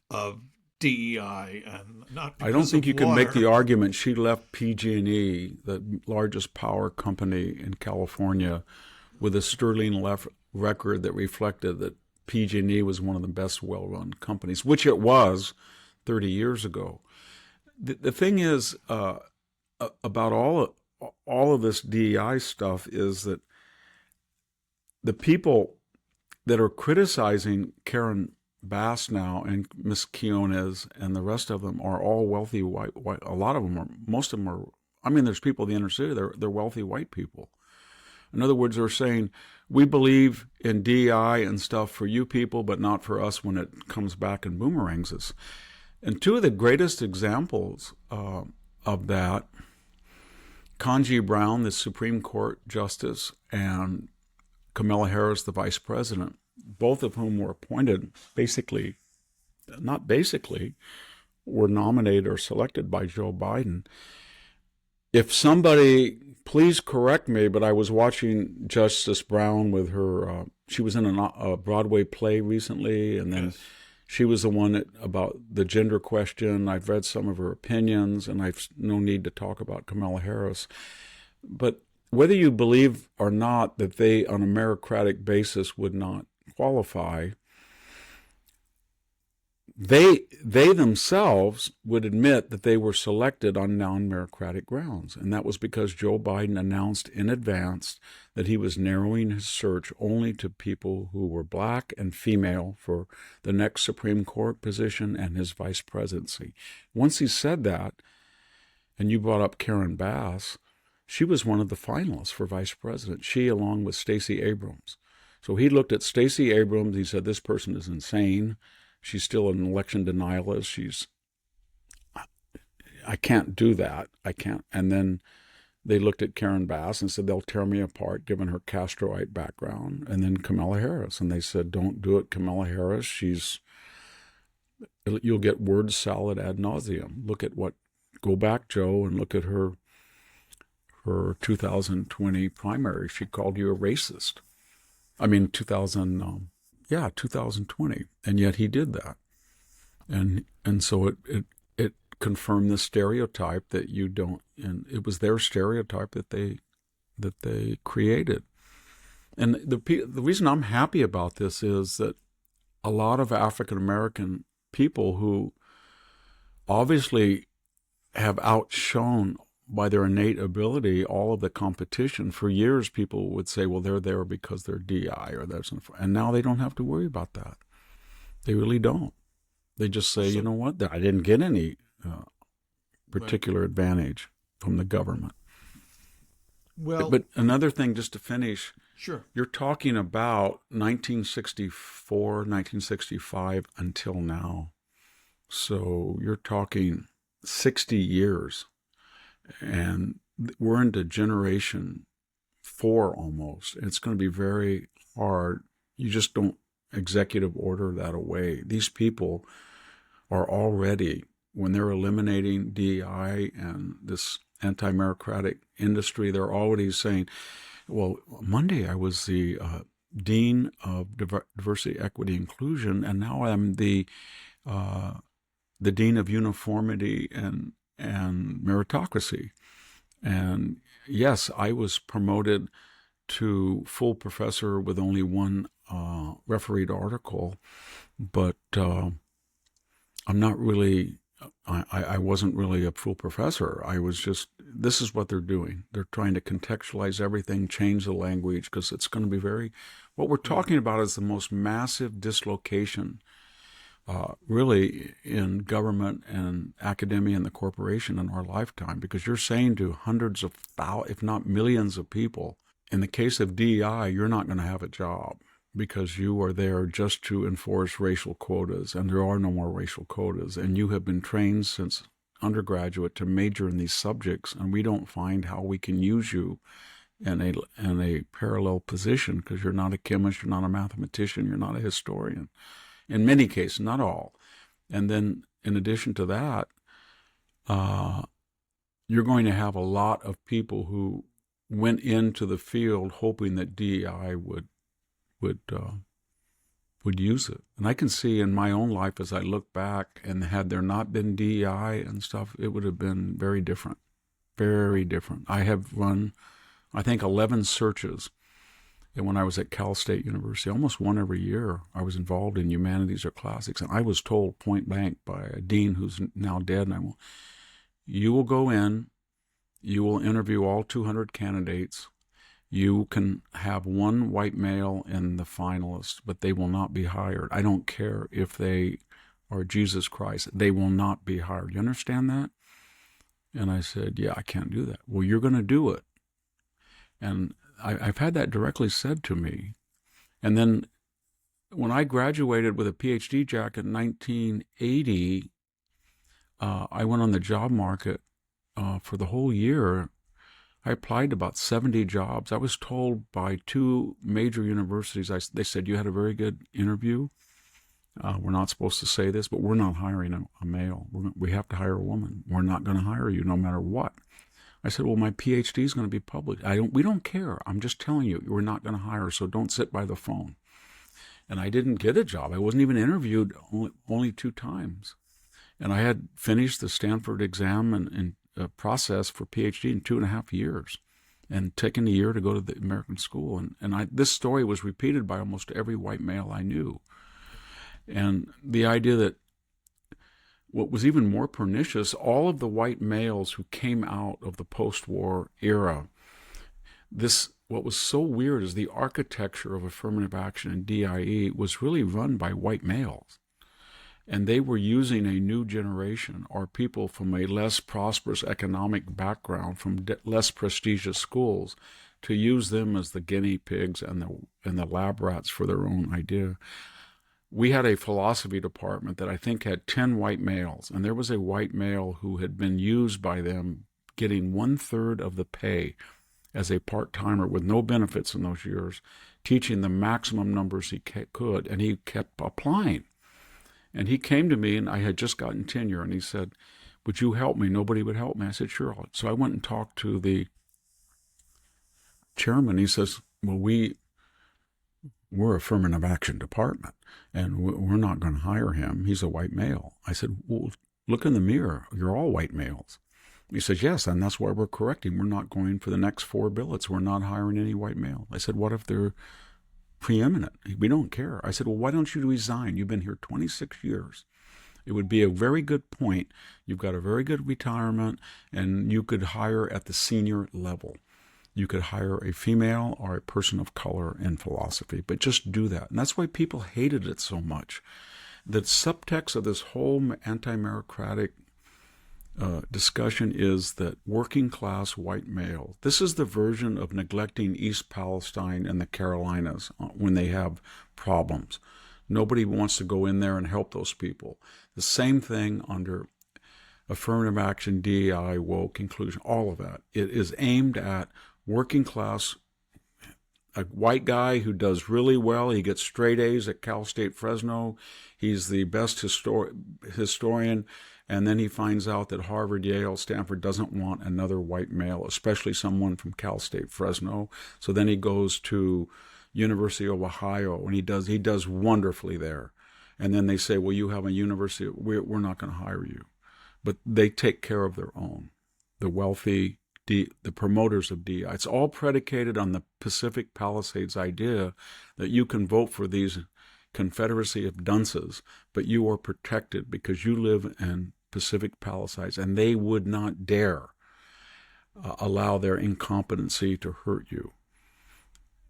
DEI and not because I don't think you water. can make the argument she left PG&E, the largest power company in California, with a sterling record that reflected that PG&E was one of the best well-run companies, which it was 30 years ago. The thing is about all of this DEI stuff is that the people that are criticizing Karen Bass now and Miss Quinones and the rest of them are all wealthy white. A lot of them are. Most of them are. I mean, there's people in the inner city. They're wealthy white people. In other words, they're saying, we believe in DEI and stuff for you people, but not for us when it comes back and boomerangs us. And two of the greatest examples of that, Ketanji Brown, the Supreme Court Justice, and Kamala Harris, the Vice President, both of whom were appointed were nominated or selected by Joe Biden. If somebody, please correct me, but I was watching Justice Brown with her, she was in a Broadway play recently, and then she was the one about the gender question. I've read some of her opinions, and I've no need to talk about Kamala Harris. But whether you believe or not that they, on a meritocratic basis, would not qualify, they themselves would admit that they were selected on non-meritocratic grounds. And that was because Joe Biden announced in advance that he was narrowing his search only to people who were black and female for the next Supreme Court position and his vice presidency. Once he said that, and you brought up Karen Bass, she was one of the finalists for vice president, she along with Stacey Abrams. So he looked at Stacey Abrams, he said, this person is insane. She's still an election denialist. I can't do that. I can't. And then they looked at Karen Bass and said, they'll tear me apart given her Castroite background. And then Kamala Harris. And they said, don't do it, Kamala Harris. You'll get word salad ad nauseum. Go back, Joe, and look at her 2020 primary. She called you a racist. I mean, 2020, and yet he did that, and so it confirmed the stereotype that you don't, and it was their stereotype that they created. And the reason I'm happy about this is that a lot of African American people who obviously have outshone by their innate ability all of the competition. For years, people would say, well, they're there because they're DI or there's, and now they don't have to worry about that. They really don't. They just say, you know what, I didn't get any particular advantage from the government. Well, but another thing, just to finish, sure, you're talking about 1964, 1965 until now. So you're talking 60 years. And we're into generation 4 almost. It's going to be very hard. You just don't executive order that away. These people are already, when they're eliminating DEI and this anti-meritocratic industry, they're already saying, well, Monday I was the Dean of Diversity, Equity, Inclusion, and now I'm the Dean of Uniformity and meritocracy. And yes, I was promoted to full professor with only one refereed article, but I'm not really, I wasn't really a full professor. I was just, this is what they're doing. They're trying to contextualize everything, change the language, because it's going to be what we're talking about is the most massive dislocation really in government and academia and the corporation in our lifetime, because you're saying to hundreds of thousands, if not millions of people, in the case of DEI, you're not going to have a job because you are there just to enforce racial quotas, and there are no more racial quotas, and you have been trained since undergraduate to major in these subjects, and we don't find how we can use you in a parallel position because you're not a chemist, you're not a mathematician, you're not a historian. In many cases, not all. And then in addition to that, you're going to have a lot of people who went into the field hoping that DEI would use it. And I can see in my own life as I look back, and had there not been DEI and stuff, it would have been very different, very different. I have run, I think, 11 searches. And when I was at Cal State University, almost one every year, I was involved in humanities or classics. And I was told point blank by a dean who's now dead, and you will go in, you will interview all 200 candidates, You can have one white male in the finalists, but they will not be hired. I don't care if they are Jesus Christ. They will not be hired. You understand that? And I said, yeah, I can't do that. Well, you're going to do it. And I've had that directly said to me. And then when I graduated with a PhD, Jack, in 1980, I went on the job market for the whole year. I applied to about 70 jobs. I was told by two major universities, they said, you had a very good interview. We're not supposed to say this, but we're not hiring a male. We have to hire a woman. We're not going to hire you no matter what. I said, well, my PhD is going to be published. We don't care. I'm just telling you, we're not going to hire, so don't sit by the phone. And I didn't get a job. I wasn't even interviewed only 2 times. And I had finished the Stanford exam and process for PhD in 2.5 years and taken a year to go to the American school. And this story was repeated by almost every white male I knew. And the idea that what was even more pernicious, all of the white males who came out of the post-war era, what was so weird is the architecture of affirmative action and DIE was really run by white males. And they were using a new generation, or people from a less prosperous economic background, from less prestigious schools, to use them as the guinea pigs and the lab rats for their own idea. We had a philosophy department that I think had 10 white males, and there was a white male who had been used by them, getting 1/3 of the pay as a part-timer with no benefits in those years, teaching the maximum numbers he could, and he kept applying. And he came to me, and I had just gotten tenure, and he said, would you help me? Nobody would help me. I said, sure. So I went and talked to the chairman. He says, well, we're affirmative action department, and we're not going to hire him. He's a white male. I said, well, look in the mirror. You're all white males. He says, yes, and that's why we're correcting. We're not going for the next 4 billets. We're not hiring any white male. I said, what if they're preeminent? We don't care. I said, well, why don't you resign? You've been here 26 years. It would be a very good point. You've got a very good retirement, and you could hire at the senior level. You could hire a female or a person of color in philosophy, but just do that. And that's why people hated it so much. The subtext of this whole anti-meritocratic discussion is that working class white male, this is the version of neglecting East Palestine and the Carolinas when they have problems. Nobody wants to go in there and help those people. The same thing under affirmative action, DEI, woke, inclusion, all of that. It is aimed at working class, a white guy who does really well. He gets straight A's at Cal State Fresno. He's the best historian. And then he finds out that Harvard, Yale, Stanford doesn't want another white male, especially someone from Cal State Fresno. So then he goes to University of Ohio, and he does wonderfully there. And then they say, well, you have a university, we're not going to hire you. But they take care of their own, the wealthy, the promoters of DEI. It's all predicated on the Pacific Palisades idea that you can vote for these confederacy of dunces, but you are protected because you live in Pacific Palisades, and they would not dare allow their incompetency to hurt you.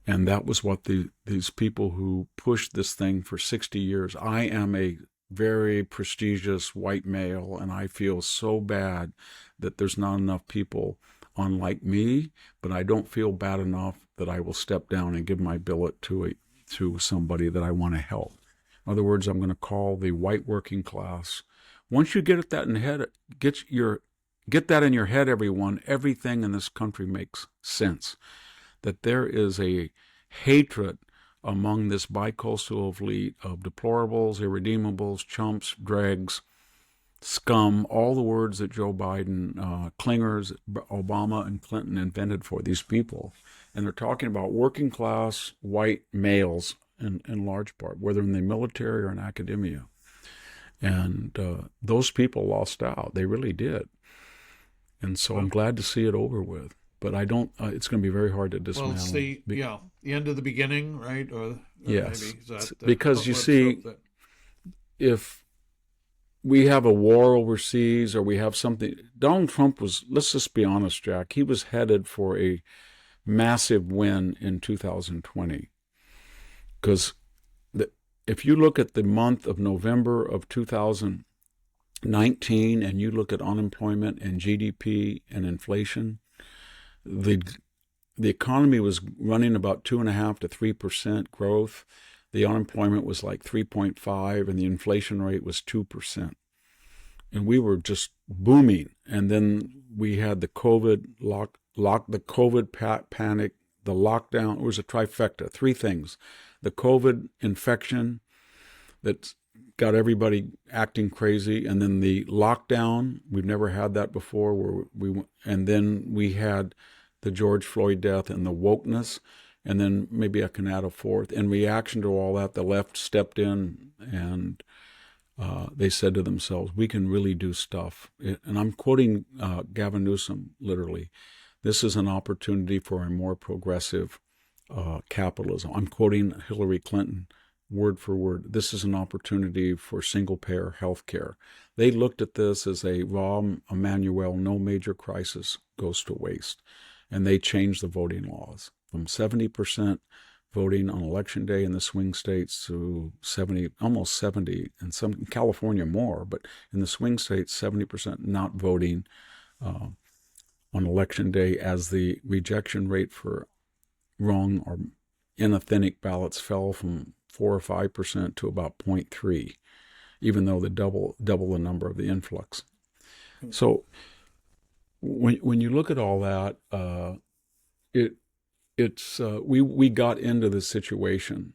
And that was what these people who pushed this thing for 60 years. I am a very prestigious white male, and I feel so bad that there's not enough people unlike me, but I don't feel bad enough that I will step down and give my billet to somebody that I want to help. In other words, I'm going to call the white working class. Once you get that in head, get that in your head, everyone, everything in this country makes sense. That there is a hatred among this bicoastal elite of deplorables, irredeemables, chumps, dregs, scum, all the words that Joe Biden, clingers, Obama, and Clinton invented for these people. And they're talking about working class white males in large part, whether in the military or in academia. And those people lost out. They really did. And so I'm glad to see it over with. But I don't. It's going to be very hard to dismantle. Well, it's the end of the beginning, right? Or yes, maybe, is that because you see, if we have a war overseas or we have something, Donald Trump was. Let's just be honest, Jack. He was headed for a massive win in 2020. Because if you look at the month of November of 2019 and you look at unemployment and GDP and inflation, the economy was running about 2.5% to 3% growth. The unemployment was like 3.5, and the inflation rate was 2%. And we were just booming. And then we had the COVID the COVID panic, the lockdown. It was a trifecta, three things: the COVID infection that got everybody acting crazy, and then the lockdown. We've never had that before. And then we had the George Floyd death and the wokeness. And then maybe I can add a fourth. In reaction to all that, the left stepped in and they said to themselves, we can really do stuff. And I'm quoting Gavin Newsom literally. This is an opportunity for a more progressive capitalism. I'm quoting Hillary Clinton word for word. This is an opportunity for single-payer health care. They looked at this as a Rahm Emanuel, no major crisis goes to waste. And they changed the voting laws from 70% voting on election day in the swing states to 70, almost 70, and some in California more, but in the swing states, 70% not voting on election day, as the rejection rate for wrong or inauthentic ballots fell from 4 or 5% to about 0.3, even though the double the number of the influx. So when you look at all that, we got into this situation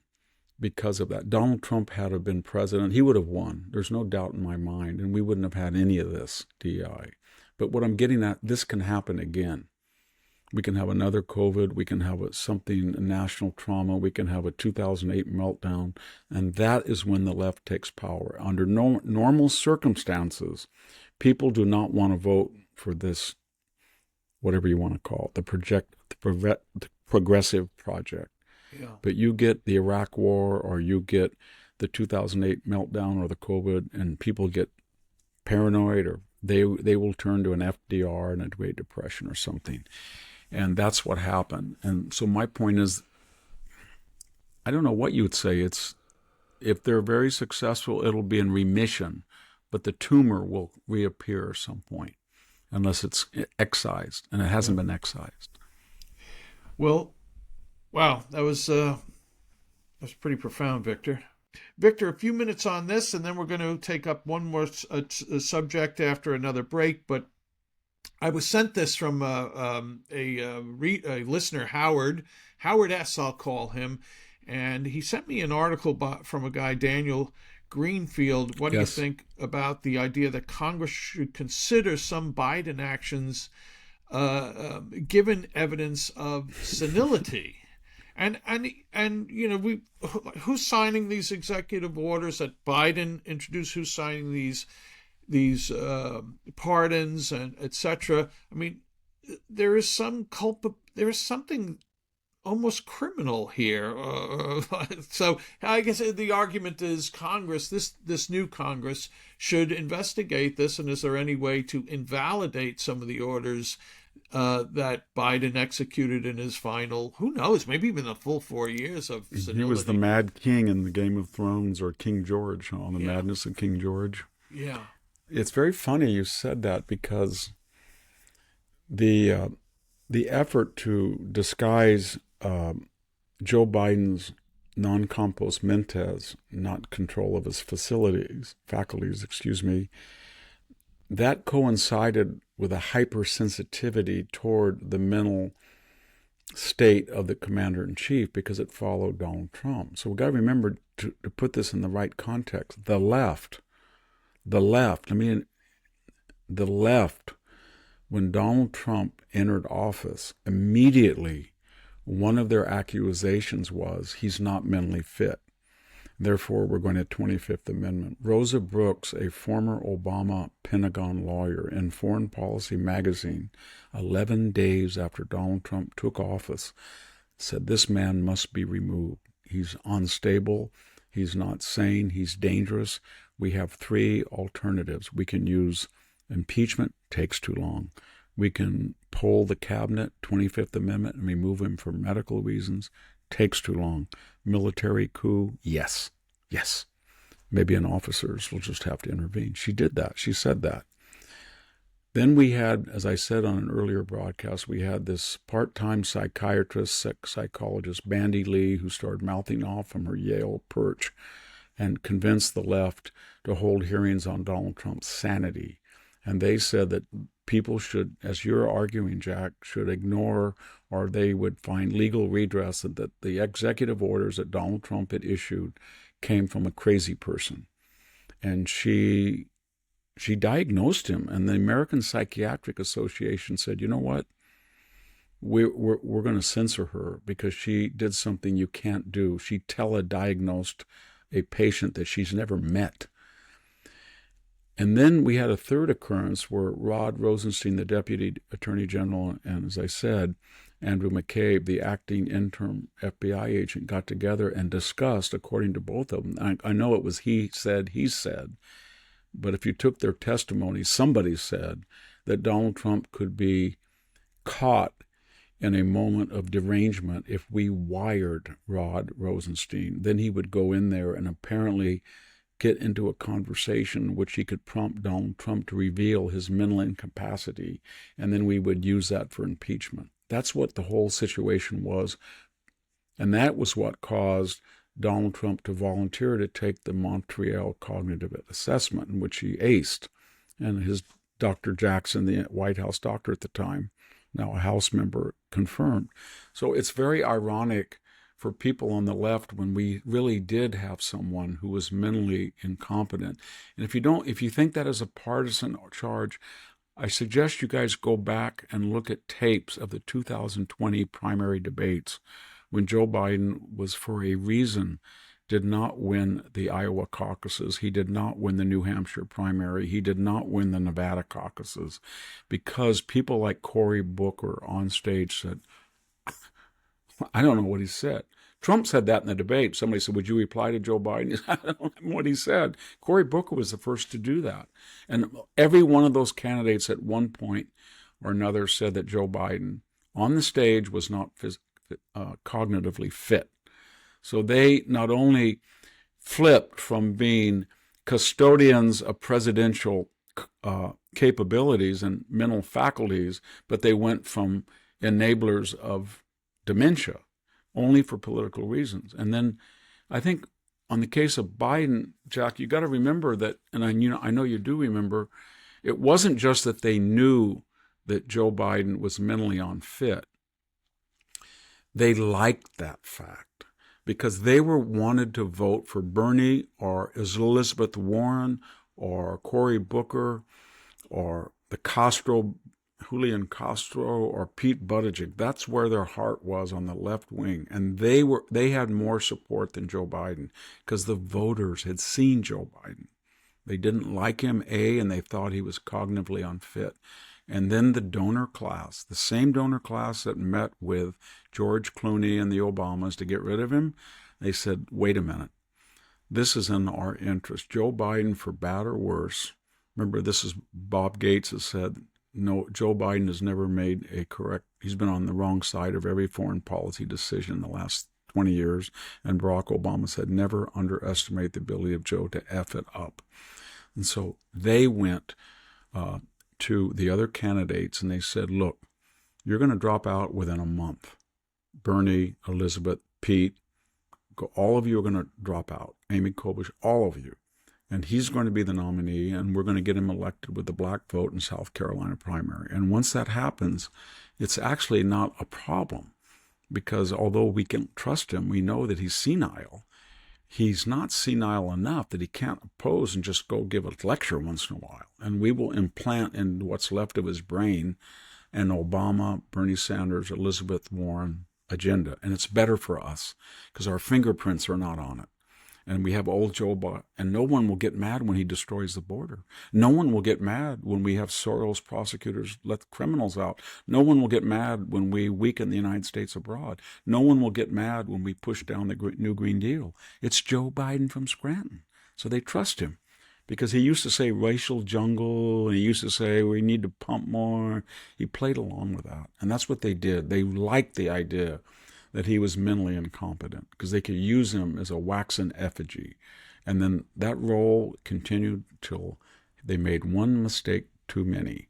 because of that. Donald Trump had have been president, he would have won. There's no doubt in my mind, and we wouldn't have had any of this DEI. But what I'm getting at, this can happen again. We can have another COVID. We can have a national trauma. We can have a 2008 meltdown. And that is when the left takes power. Under normal circumstances, people do not want to vote for this, whatever you want to call it, the progressive project. Yeah. But you get the Iraq War, or you get the 2008 meltdown, or the COVID, and people get paranoid, or they will turn to an FDR and a Great Depression or something. And that's what happened. And so my point is, I don't know what you would say. If they're very successful, it'll be in remission, but the tumor will reappear at some point, unless it's excised, and it hasn't been excised. Well, wow, that was pretty profound, Victor. Victor, a few minutes on this, and then we're going to take up one more subject after another break. But I was sent this from a listener, Howard S., I'll call him, and he sent me an article from a guy, Daniel Greenfield. What do you think about the idea that Congress should consider some Biden actions given evidence of senility? And you know, who's signing these executive orders that Biden introduced? Who's signing these pardons and etc.? I mean, there is something almost criminal here. So I guess the argument is Congress, this new Congress, should investigate this. And is there any way to invalidate some of the orders that Biden executed in his final, who knows, maybe even the full 4 years of senility? He was the Mad King in the Game of Thrones, or King George, on the Madness of King George. Yeah. It's very funny you said that, because the effort to disguise Joe Biden's non-compos mentis, not control of his faculties, that coincided with a hypersensitivity toward the mental state of the commander-in-chief, because it followed Donald Trump. So we've got to remember to put this in the right context. The left, when Donald Trump entered office, immediately one of their accusations was he's not mentally fit. Therefore, we're going to 25th Amendment. Rosa Brooks, a former Obama Pentagon lawyer, in Foreign Policy magazine, 11 days after Donald Trump took office, said this man must be removed. He's unstable. He's not sane. He's dangerous. We have three alternatives. We can use impeachment, takes too long. We can poll the cabinet, 25th Amendment, and remove him for medical reasons. Takes too long. Military coup, yes. Maybe an officers will just have to intervene. She did that. She said that. Then we had, as I said on an earlier broadcast, we had this part-time psychiatrist, psychologist, Bandy Lee, who started mouthing off from her Yale perch and convinced the left to hold hearings on Donald Trump's sanity. And they said that people should, as you're arguing, Jack, should ignore, or they would find legal redress that the executive orders that Donald Trump had issued came from a crazy person. And she diagnosed him, and the American Psychiatric Association said, you know what? We're going to censor her because she did something you can't do. She telediagnosed a patient that she's never met. And then we had a third occurrence where Rod Rosenstein, the Deputy Attorney General, and as I said, Andrew McCabe, the acting interim FBI agent, got together and discussed, according to both of them, I know it was he said, but if you took their testimony, somebody said that Donald Trump could be caught in a moment of derangement if we wired Rod Rosenstein. Then he would go in there and apparently get into a conversation which he could prompt Donald Trump to reveal his mental incapacity, and then we would use that for impeachment. That's what the whole situation was, and that was what caused Donald Trump to volunteer to take the Montreal Cognitive Assessment, in which he aced, and his Dr. Jackson, the White House doctor at the time, now a House member, confirmed. So it's very ironic for people on the left when we really did have someone who was mentally incompetent. And if you think that is a partisan charge, I suggest you guys go back and look at tapes of the 2020 primary debates when Joe Biden was, for a reason, did not win the Iowa caucuses. He did not win the New Hampshire primary. He did not win the Nevada caucuses because people like Cory Booker on stage said, I don't know what he said. Trump said that in the debate. Somebody said, would you reply to Joe Biden? He said, I don't know what he said. Cory Booker was the first to do that. And every one of those candidates at one point or another said that Joe Biden on the stage was not cognitively fit. So they not only flipped from being custodians of presidential capabilities and mental faculties, but they went from enablers of dementia only for political reasons. And then I think on the case of Biden, Jack, you got to remember that, and I know you do remember, it wasn't just that they knew that Joe Biden was mentally unfit. They liked that fact because they wanted to vote for Bernie or Elizabeth Warren or Cory Booker or the Julian Castro or Pete Buttigieg. That's where their heart was, on the left wing. And they had more support than Joe Biden because the voters had seen Joe Biden. They didn't like him, and they thought he was cognitively unfit. And then the donor class, the same donor class that met with George Clooney and the Obamas to get rid of him, they said, wait a minute, this is in our interest. Joe Biden, for bad or worse, remember this is Bob Gates has said, no, Joe Biden has never made he's been on the wrong side of every foreign policy decision in the last 20 years. And Barack Obama said, never underestimate the ability of Joe to F it up. And so they went to the other candidates and they said, look, you're going to drop out within a month. Bernie, Elizabeth, Pete, all of you are going to drop out. Amy Klobuchar, all of you. And he's going to be the nominee, and we're going to get him elected with the black vote in South Carolina primary. And once that happens, it's actually not a problem because although we can trust him, we know that he's senile. He's not senile enough that he can't oppose and just go give a lecture once in a while. And we will implant in what's left of his brain an Obama, Bernie Sanders, Elizabeth Warren agenda. And it's better for us because our fingerprints are not on it. And we have old Joe Biden, and no one will get mad when he destroys the border. No one will get mad when we have Soros prosecutors let criminals out. No one will get mad when we weaken the United States abroad. No one will get mad when we push down the new Green Deal. It's Joe Biden from Scranton, so they trust him. because he used to say racial jungle, and he used to say we need to pump more. He played along with that, and that's what they did. They liked the idea that he was mentally incompetent because they could use him as a waxen effigy. And then that role continued till they made one mistake too many.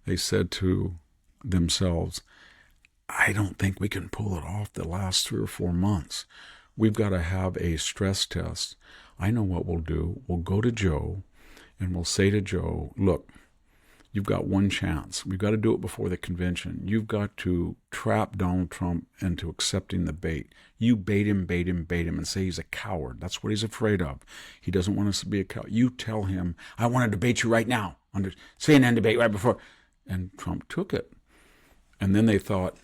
They said to themselves, I don't think we can pull it off the last 3 or 4 months. We've got to have a stress test. I know what we'll do. We'll go to Joe and we'll say to Joe, look, you've got one chance. We've got to do it before the convention. You've got to trap Donald Trump into accepting the bait. You bait him, and say he's a coward. That's what he's afraid of. He doesn't want us to be a coward. You tell him, I want to debate you right now on the CNN debate right before. And Trump took it. And then they thought,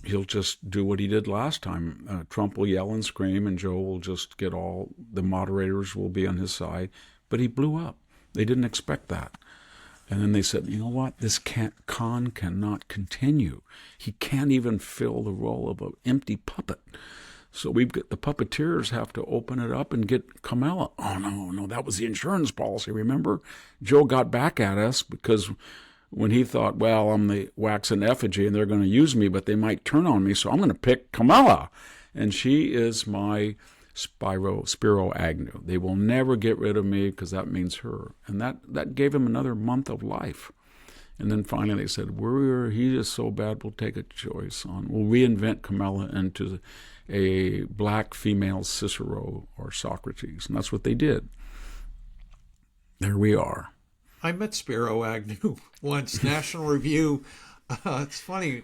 he'll just do what he did last time. Trump will yell and scream, and Joe will just get all, the moderators will be on his side. But he blew up. They didn't expect that. And then they said, you know what? This con cannot continue. He can't even fill the role of an empty puppet. So we've got the puppeteers have to open it up and get Kamala. Oh, no, that was the insurance policy, remember? Joe got back at us because when he thought, well, I'm the waxen effigy and they're going to use me, but they might turn on me, so I'm going to pick Kamala. And she is my Spiro Agnew. They will never get rid of me because that means her. And that gave him another month of life. And then finally they said, he is so bad, we'll take a choice on. We'll reinvent Kamala into a black female Cicero or Socrates. And that's what they did. There we are. I met Spiro Agnew once, National Review. It's funny.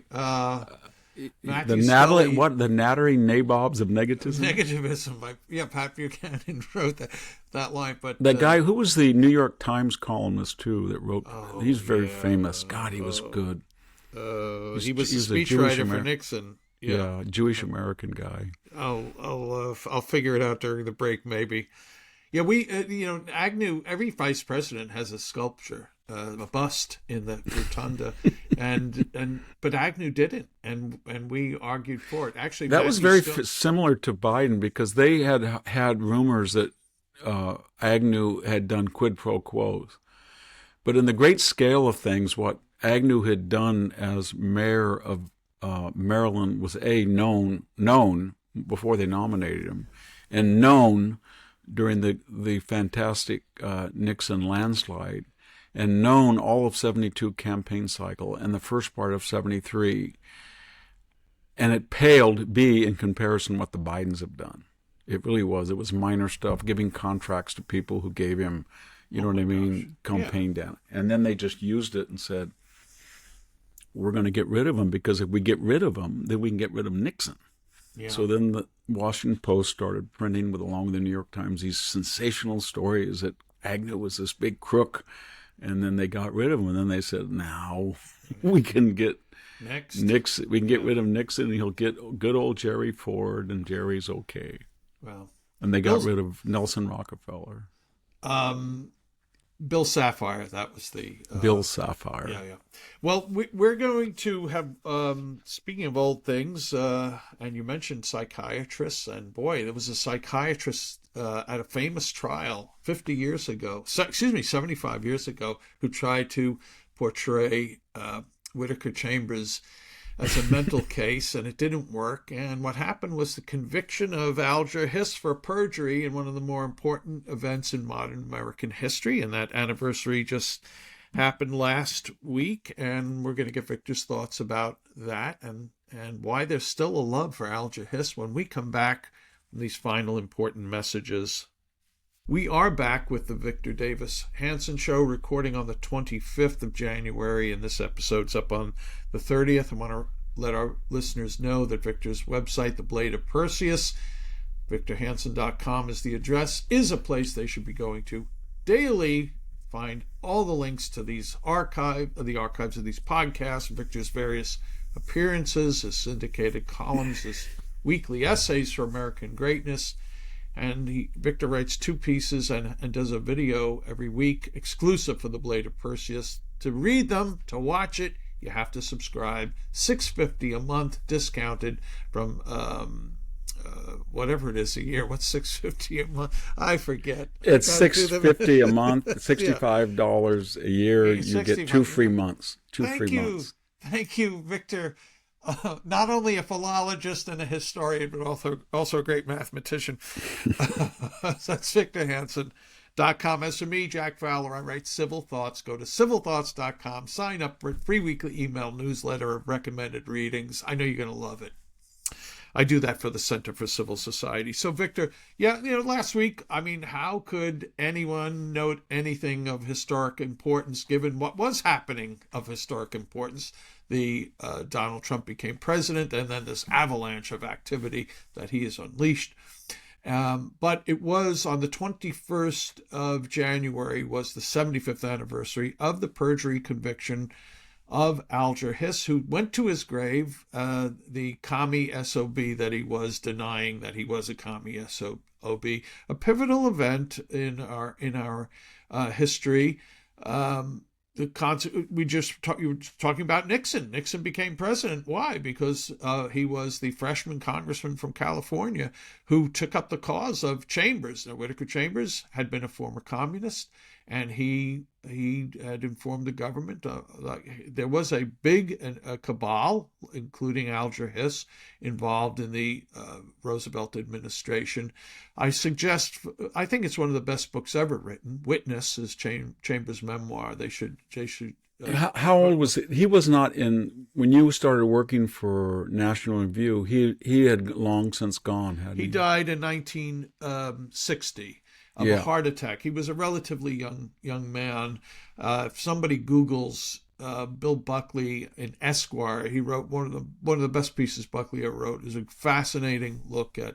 The nattering nabobs of negativism. Negativism. Pat Buchanan wrote that line. But that guy who was the New York Times columnist too that wrote. He's very famous. God, he was good. He was a speechwriter for Nixon. Yeah, Jewish American guy. I'll figure it out during the break maybe. Yeah, we Agnew. Every vice president has a sculpture. A bust in the rotunda, but Agnew didn't, and we argued for it. Actually, that was very similar to Biden because they had rumors that Agnew had done quid pro quos, but in the great scale of things, what Agnew had done as mayor of Maryland was known before they nominated him, and known during the fantastic Nixon landslide. And known all of 72 campaign cycle and the first part of 73. And it paled in comparison what the Bidens have done. It really was. It was minor stuff, giving contracts to people who gave him, campaign down. And then they just used it and said, we're going to get rid of him because if we get rid of him, then we can get rid of Nixon. Yeah. So then the Washington Post started printing along with the New York Times these sensational stories that Agnew was this big crook. And then they got rid of him, and then they said, now we can get Nixon. We can get rid of Nixon, and he'll get good old Jerry Ford, and Jerry's okay. Well, and they got rid of Nelson Rockefeller. Bill Sapphire, that was the... Bill Sapphire. Yeah. Well, we're going to have, speaking of old things, and you mentioned psychiatrists, and boy, there was a psychiatrist at a famous trial 75 years ago, who tried to portray Whittaker Chambers as a mental case, and it didn't work. And what happened was the conviction of Algier Hiss for perjury in one of the more important events in modern American history. And that anniversary just happened last week. And we're going to get Victor's thoughts about that and why there's still a love for Algier Hiss when we come back from these final important messages. We are back with the Victor Davis Hanson Show, recording on the 25th of January, and this episode's up on the 30th. I want to let our listeners know that Victor's website, The Blade of Perseus, victorhanson.com is the address, is a place they should be going to daily. Find all the links to the archives of these podcasts, Victor's various appearances, his syndicated columns, his weekly essays for American greatness. And Victor writes 2 pieces and does a video every week exclusive for The Blade of Perseus. To read them, to watch it, you have to subscribe. $6.50 a month, discounted from whatever it is a year. What's $650 a month? I forget. It's $650 a month, $65 a year. You 60 get 2 free months. Thank you, Victor. Not only a philologist and a historian, but also a great mathematician. That's Victor Hanson.com. As for me, Jack Fowler, I write Civil Thoughts. Go to civilthoughts.com. Sign up for a free weekly email newsletter of recommended readings. I know you're going to love it. I do that for the Center for Civil Society. So, Victor, last week, how could anyone note anything of historic importance given what was happening of historic importance? Donald Trump became president, and then this avalanche of activity that he has unleashed. But it was on the 21st of January was the 75th anniversary of the perjury conviction of Algier Hiss, who went to his grave, the commie SOB that he was denying that he was a commie SOB, a pivotal event in our history. You were talking about Nixon. Nixon became president. Why? Because he was the freshman congressman from California who took up the cause of Chambers. Now, Whittaker Chambers had been a former communist, and he had informed the government there was a big cabal, including Algier Hiss, involved in the Roosevelt administration. I think it's one of the best books ever written. Witness is Chambers' memoir. They should. How old was he? He was not in when you started working for National Review. He had long since gone. Hadn't he? He died in 1960. Of a heart attack. He was a relatively young man. If somebody Googles Bill Buckley in Esquire, he wrote one of the best pieces Buckley ever wrote. Is a fascinating look at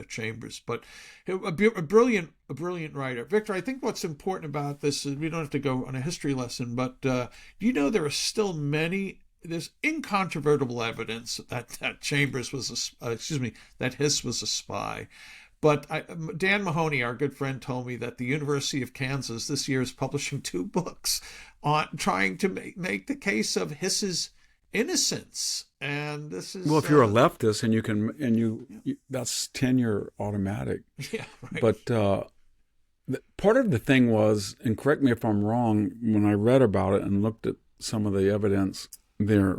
Chambers, but a brilliant writer. Victor, I think what's important about this is we don't have to go on a history lesson, but do you know there are still there's incontrovertible evidence that Chambers was that Hiss was a spy. But Dan Mahoney, our good friend, told me that the University of Kansas this year is publishing 2 books on trying to make the case of Hiss's innocence. And this is if you're a leftist and you that's tenure automatic. Yeah, right. But part of the thing was, and correct me if I'm wrong, when I read about it and looked at some of the evidence there.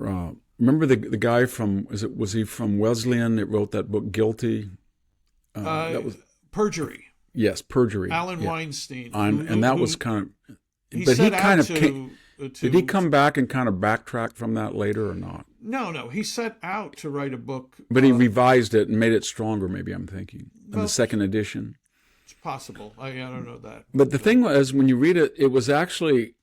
Remember the guy was he from Wesleyan that wrote that book Guilty? That was perjury. Yes, perjury. Alan Weinstein. That was kind of. Did he come back and kind of backtrack from that later or not? No. He set out to write a book. But he revised it and made it stronger, maybe, I'm thinking, in the second edition. It's possible. I don't know that. But the thing was, when you read it, it was actually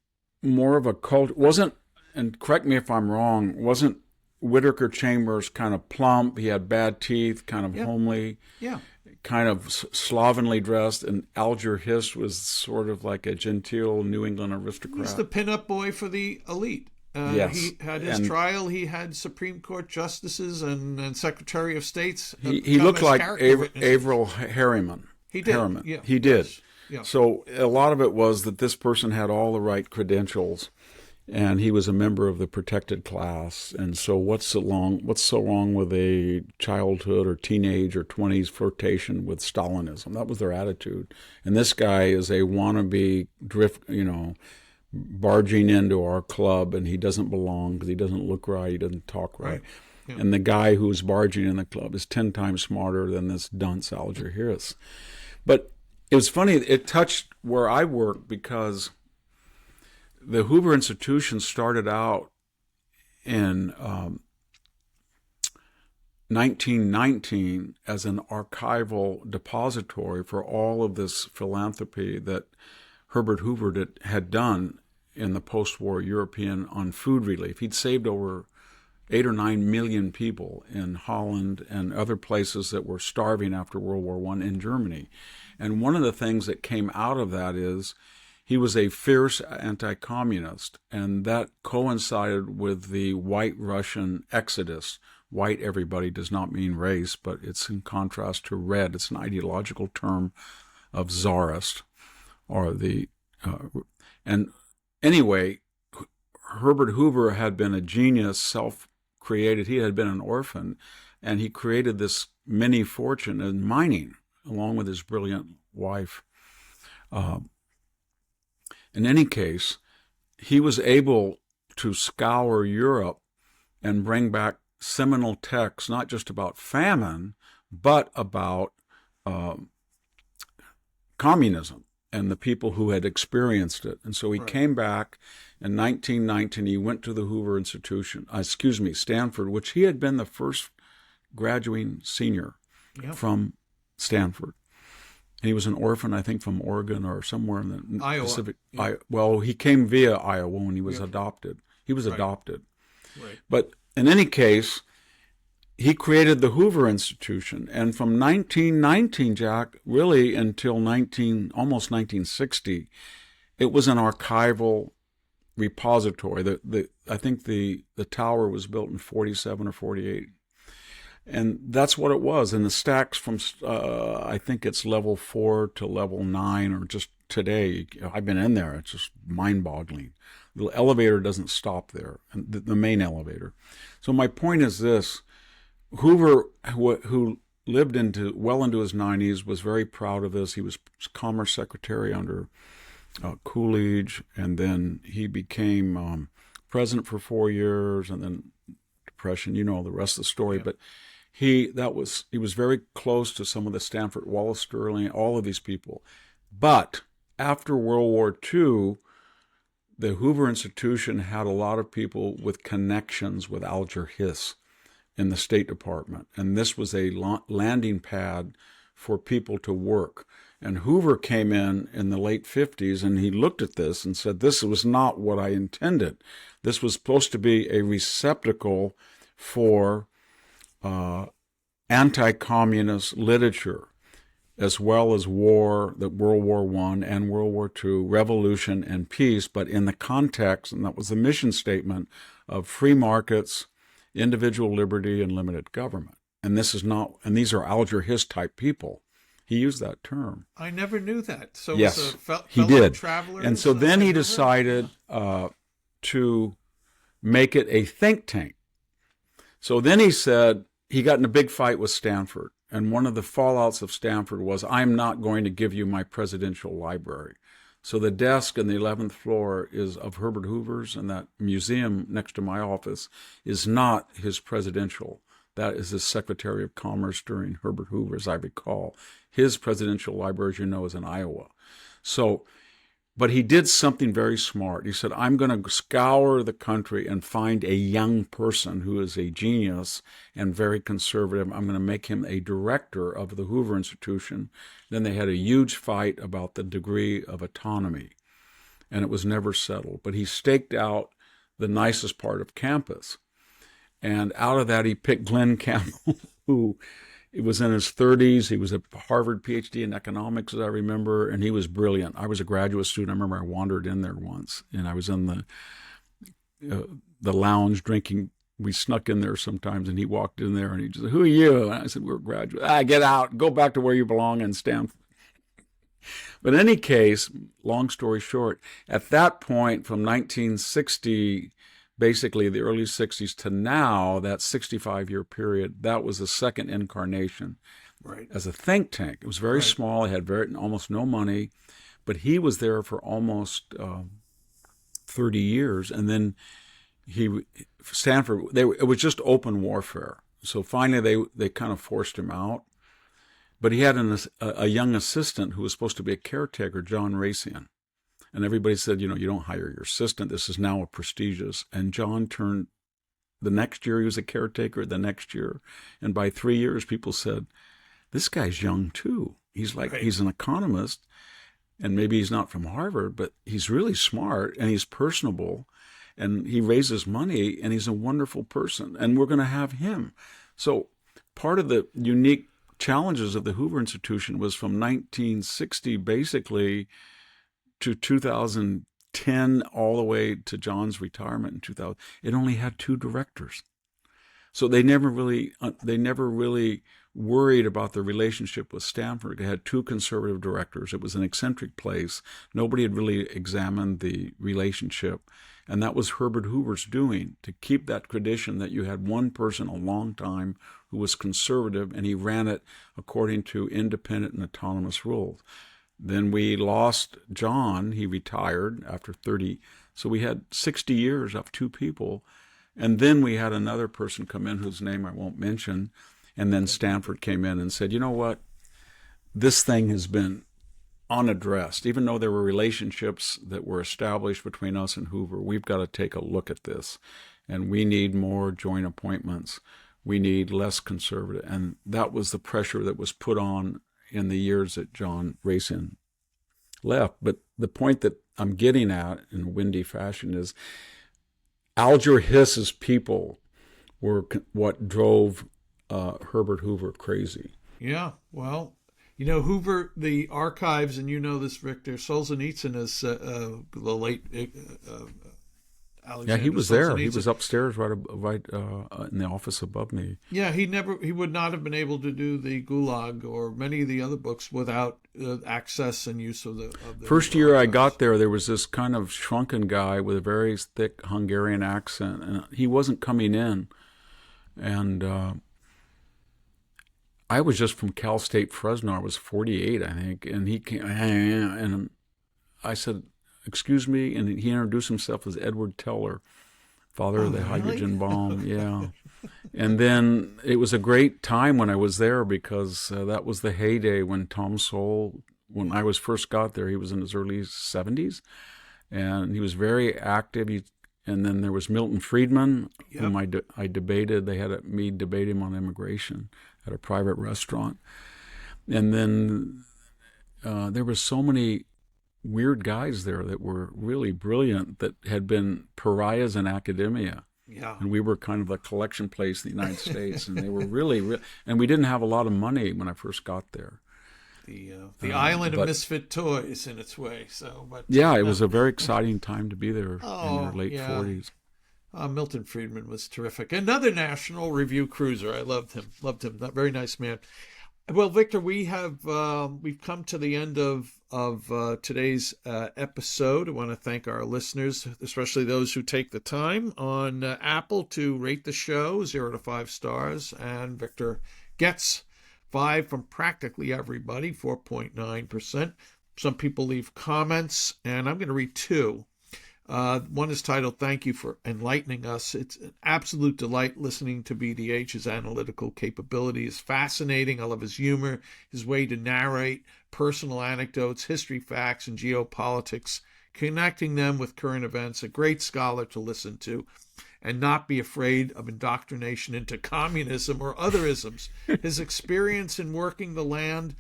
more of a cult. Wasn't, and correct me if I'm wrong, wasn't Whittaker Chambers kind of plump? He had bad teeth, kind of homely. Yeah. Kind of slovenly dressed, and Algier Hiss was sort of like a genteel New England aristocrat. He's the pinup boy for the elite. Yes. He had his trial. He had Supreme Court justices and Secretary of States. He looked like Averell Harriman. He did. Harriman. Yeah, he did. Yeah. So a lot of it was that this person had all the right credentials, and he was a member of the protected class. And so what's so wrong with a childhood or teenage or 20s flirtation with Stalinism? That was their attitude. And this guy is a wannabe barging into our club, and he doesn't belong because he doesn't look right, he doesn't talk right. Yeah. And the guy who's barging in the club is 10 times smarter than this dunce Algier Hiss. But it was funny, it touched where I work because the Hoover Institution started out in 1919 as an archival depository for all of this philanthropy that Herbert Hoover had done in the post-war European on food relief. He'd saved over 8 or 9 million people in Holland and other places that were starving after World War I in Germany. And one of the things that came out of that is he was a fierce anti-communist, and that coincided with the white Russian exodus. White, everybody, does not mean race, but it's in contrast to red. It's an ideological term of czarist, or and anyway, Herbert Hoover had been a genius, self-created. He had been an orphan, and he created this mini fortune in mining, along with his brilliant wife. In any case, he was able to scour Europe and bring back seminal texts, not just about famine, but about communism and the people who had experienced it. And so he came back in 1919. He went to the Hoover Institution, Stanford, which he had been the first graduating senior from Stanford. And he was an orphan, I think, from Oregon or somewhere in the Iowa. Pacific. Well, he came via Iowa when he was adopted. He was adopted. Right. But in any case, he created the Hoover Institution. And from 1919, Jack, really until almost 1960, it was an archival repository. I think the tower was built in 47 or 48. And that's what it was. And the stacks from, I think it's level 4 to level 9, or just today, I've been in there, it's just mind-boggling. The elevator doesn't stop there, the main elevator. So my point is this: Hoover, who lived well into his 90s, was very proud of this. He was Commerce Secretary under Coolidge, and then he became president for 4 years, and then Depression. You know the rest of the story, but he was very close to some of the Stanford, Wallace Stirling, all of these people. But after World War II, the Hoover Institution had a lot of people with connections with Algier Hiss in the State Department. And this was a landing pad for people to work. And Hoover came in the late 50s, and he looked at this and said, this was not what I intended. This was supposed to be a receptacle for anti-communist literature, as well as World War I and World War II, revolution and peace, but in the context, and that was the mission statement, of free markets, individual liberty, and limited government. And these are Algier Hiss type people. He used that term. I never knew that. So yes, was a fellow he did. traveler. And so then he decided to make it a think tank. So then he said he got in a big fight with Stanford. And one of the fallouts of Stanford was, I'm not going to give you my presidential library. So the desk in the 11th floor is of Herbert Hoover's, and that museum next to my office is not his presidential. That is his Secretary of Commerce during Herbert Hoover, as I recall. His presidential library, as you know, is in Iowa. But he did something very smart. He said, I'm going to scour the country and find a young person who is a genius and very conservative. I'm going to make him a director of the Hoover Institution. Then they had a huge fight about the degree of autonomy, and it was never settled. But he staked out the nicest part of campus. And out of that, he picked Glenn Campbell, who was in his 30s. He was a Harvard PhD in economics, as I remember, and he was brilliant. I was a graduate student. I remember I wandered in there once, and I was in the lounge drinking. We snuck in there sometimes, and he walked in there, and he just said, who are you? And I said, we're graduates. Get out. Go back to where you belong in Stanford. But in any case, long story short, at that point, from 1960, basically the early 60s to now, that 65-year period, that was the second incarnation as a think tank. It was very small. It had almost no money, but he was there for almost 30 years. And then Stanford, it was just open warfare. So finally they kind of forced him out. But he had a young assistant who was supposed to be a caretaker, John Racian. And everybody said, you don't hire your assistant. This is now a prestigious. And John turned, the next year he was a caretaker, the next year. And by 3 years, people said, this guy's young too. He's he's an economist. And maybe he's not from Harvard, but he's really smart and he's personable. And he raises money and he's a wonderful person. And we're going to have him. So part of the unique challenges of the Hoover Institution was from 1960 basically to 2010, all the way to John's retirement in 2000. It only had 2 directors. So they never really worried about the relationship with Stanford. It had two conservative directors. It was an eccentric place. Nobody had really examined the relationship. And that was Herbert Hoover's doing, to keep that tradition that you had one person a long time who was conservative, and he ran it according to independent and autonomous rules. Then we lost John. He retired after 30. So we had 60 years of two people. And then we had another person come in whose name I won't mention. And then Stanford came in and said, you know what? This thing has been unaddressed. Even though there were relationships that were established between us and Hoover, we've got to take a look at this. And we need more joint appointments. We need less conservative. And that was the pressure that was put on in the years that John Racine left. But the point that I'm getting at in a windy fashion is Algier Hiss's people were what drove Herbert Hoover crazy. Yeah, well, Hoover, the archives, and this, Victor, Solzhenitsyn is the late Alexander. Yeah, he was there. He was upstairs right in the office above me. Yeah, he would not have been able to do the Gulag or many of the other books without access and use of the First year I got there was this kind of shrunken guy with a very thick Hungarian accent, and he wasn't coming in. And I was just from Cal State Fresno. I was 48, I think, and he came, and I said, "Excuse me," and he introduced himself as Edward Teller, father of the hydrogen bomb. Yeah. And then it was a great time when I was there, because that was the heyday when Tom Sowell, when I was first got there, he was in his early 70s, and he was very active. And then there was Milton Friedman, whom I debated. They had me debate him on immigration at a private restaurant. And then there were so many weird guys there that were really brilliant, that had been pariahs in academia. Yeah. And we were kind of a collection place in the United States. And they were really, and we didn't have a lot of money when I first got there. The island of misfit toys in its way. Yeah, it was a very exciting time to be there in your late 40s. Milton Friedman was terrific. Another National Review cruiser. I loved him. That very nice man. Well, Victor, we've come to the end of today's episode. I want to thank our listeners, especially those who take the time on Apple to rate the show 0 to 5 stars. And Victor gets 5 from practically everybody, 4.9%. Some people leave comments, and I'm going to read 2. One is titled, "Thank you for enlightening us. It's an absolute delight listening to BDH. His analytical capability is fascinating. I love his humor, his way to narrate personal anecdotes, history facts, and geopolitics, connecting them with current events. A great scholar to listen to and not be afraid of indoctrination into communism or other isms. His experience in working the land,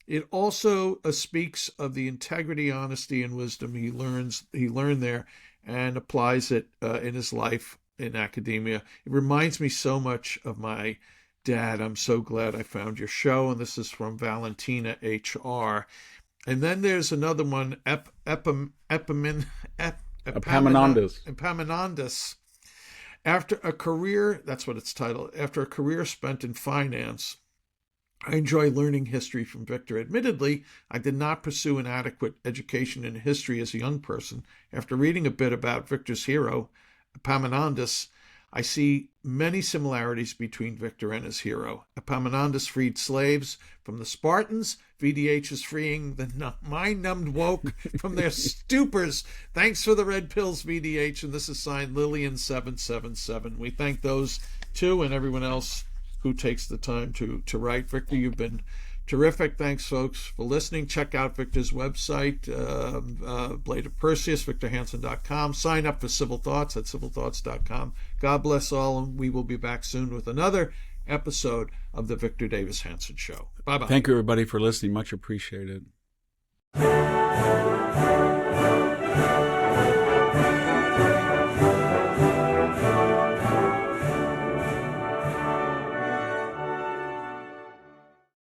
it also speaks of the integrity, honesty, and wisdom he learned there and applies it in his life in academia. It reminds me so much of my dad. I'm so glad I found your show." And this is from Valentina HR. And then there's another one, Epaminondas. After a career, that's what it's titled, after a career spent in finance, I enjoy learning history from Victor. Admittedly, I did not pursue an adequate education in history as a young person. After reading a bit about Victor's hero, Epaminondas, I see many similarities between Victor and his hero. Epaminondas freed slaves from the Spartans. VDH is freeing the mind-numbed woke from their stupors. Thanks for the red pills, VDH. And this is signed Lillian777. We thank those two and everyone else who takes the time to write. Victor, you've been terrific. Thanks, folks, for listening. Check out Victor's website, Blade of Perseus, victorhanson.com. Sign up for Civil Thoughts at civilthoughts.com. God bless all, and we will be back soon with another episode of the Victor Davis Hanson Show. Bye-bye. Thank you, everybody, for listening. Much appreciated.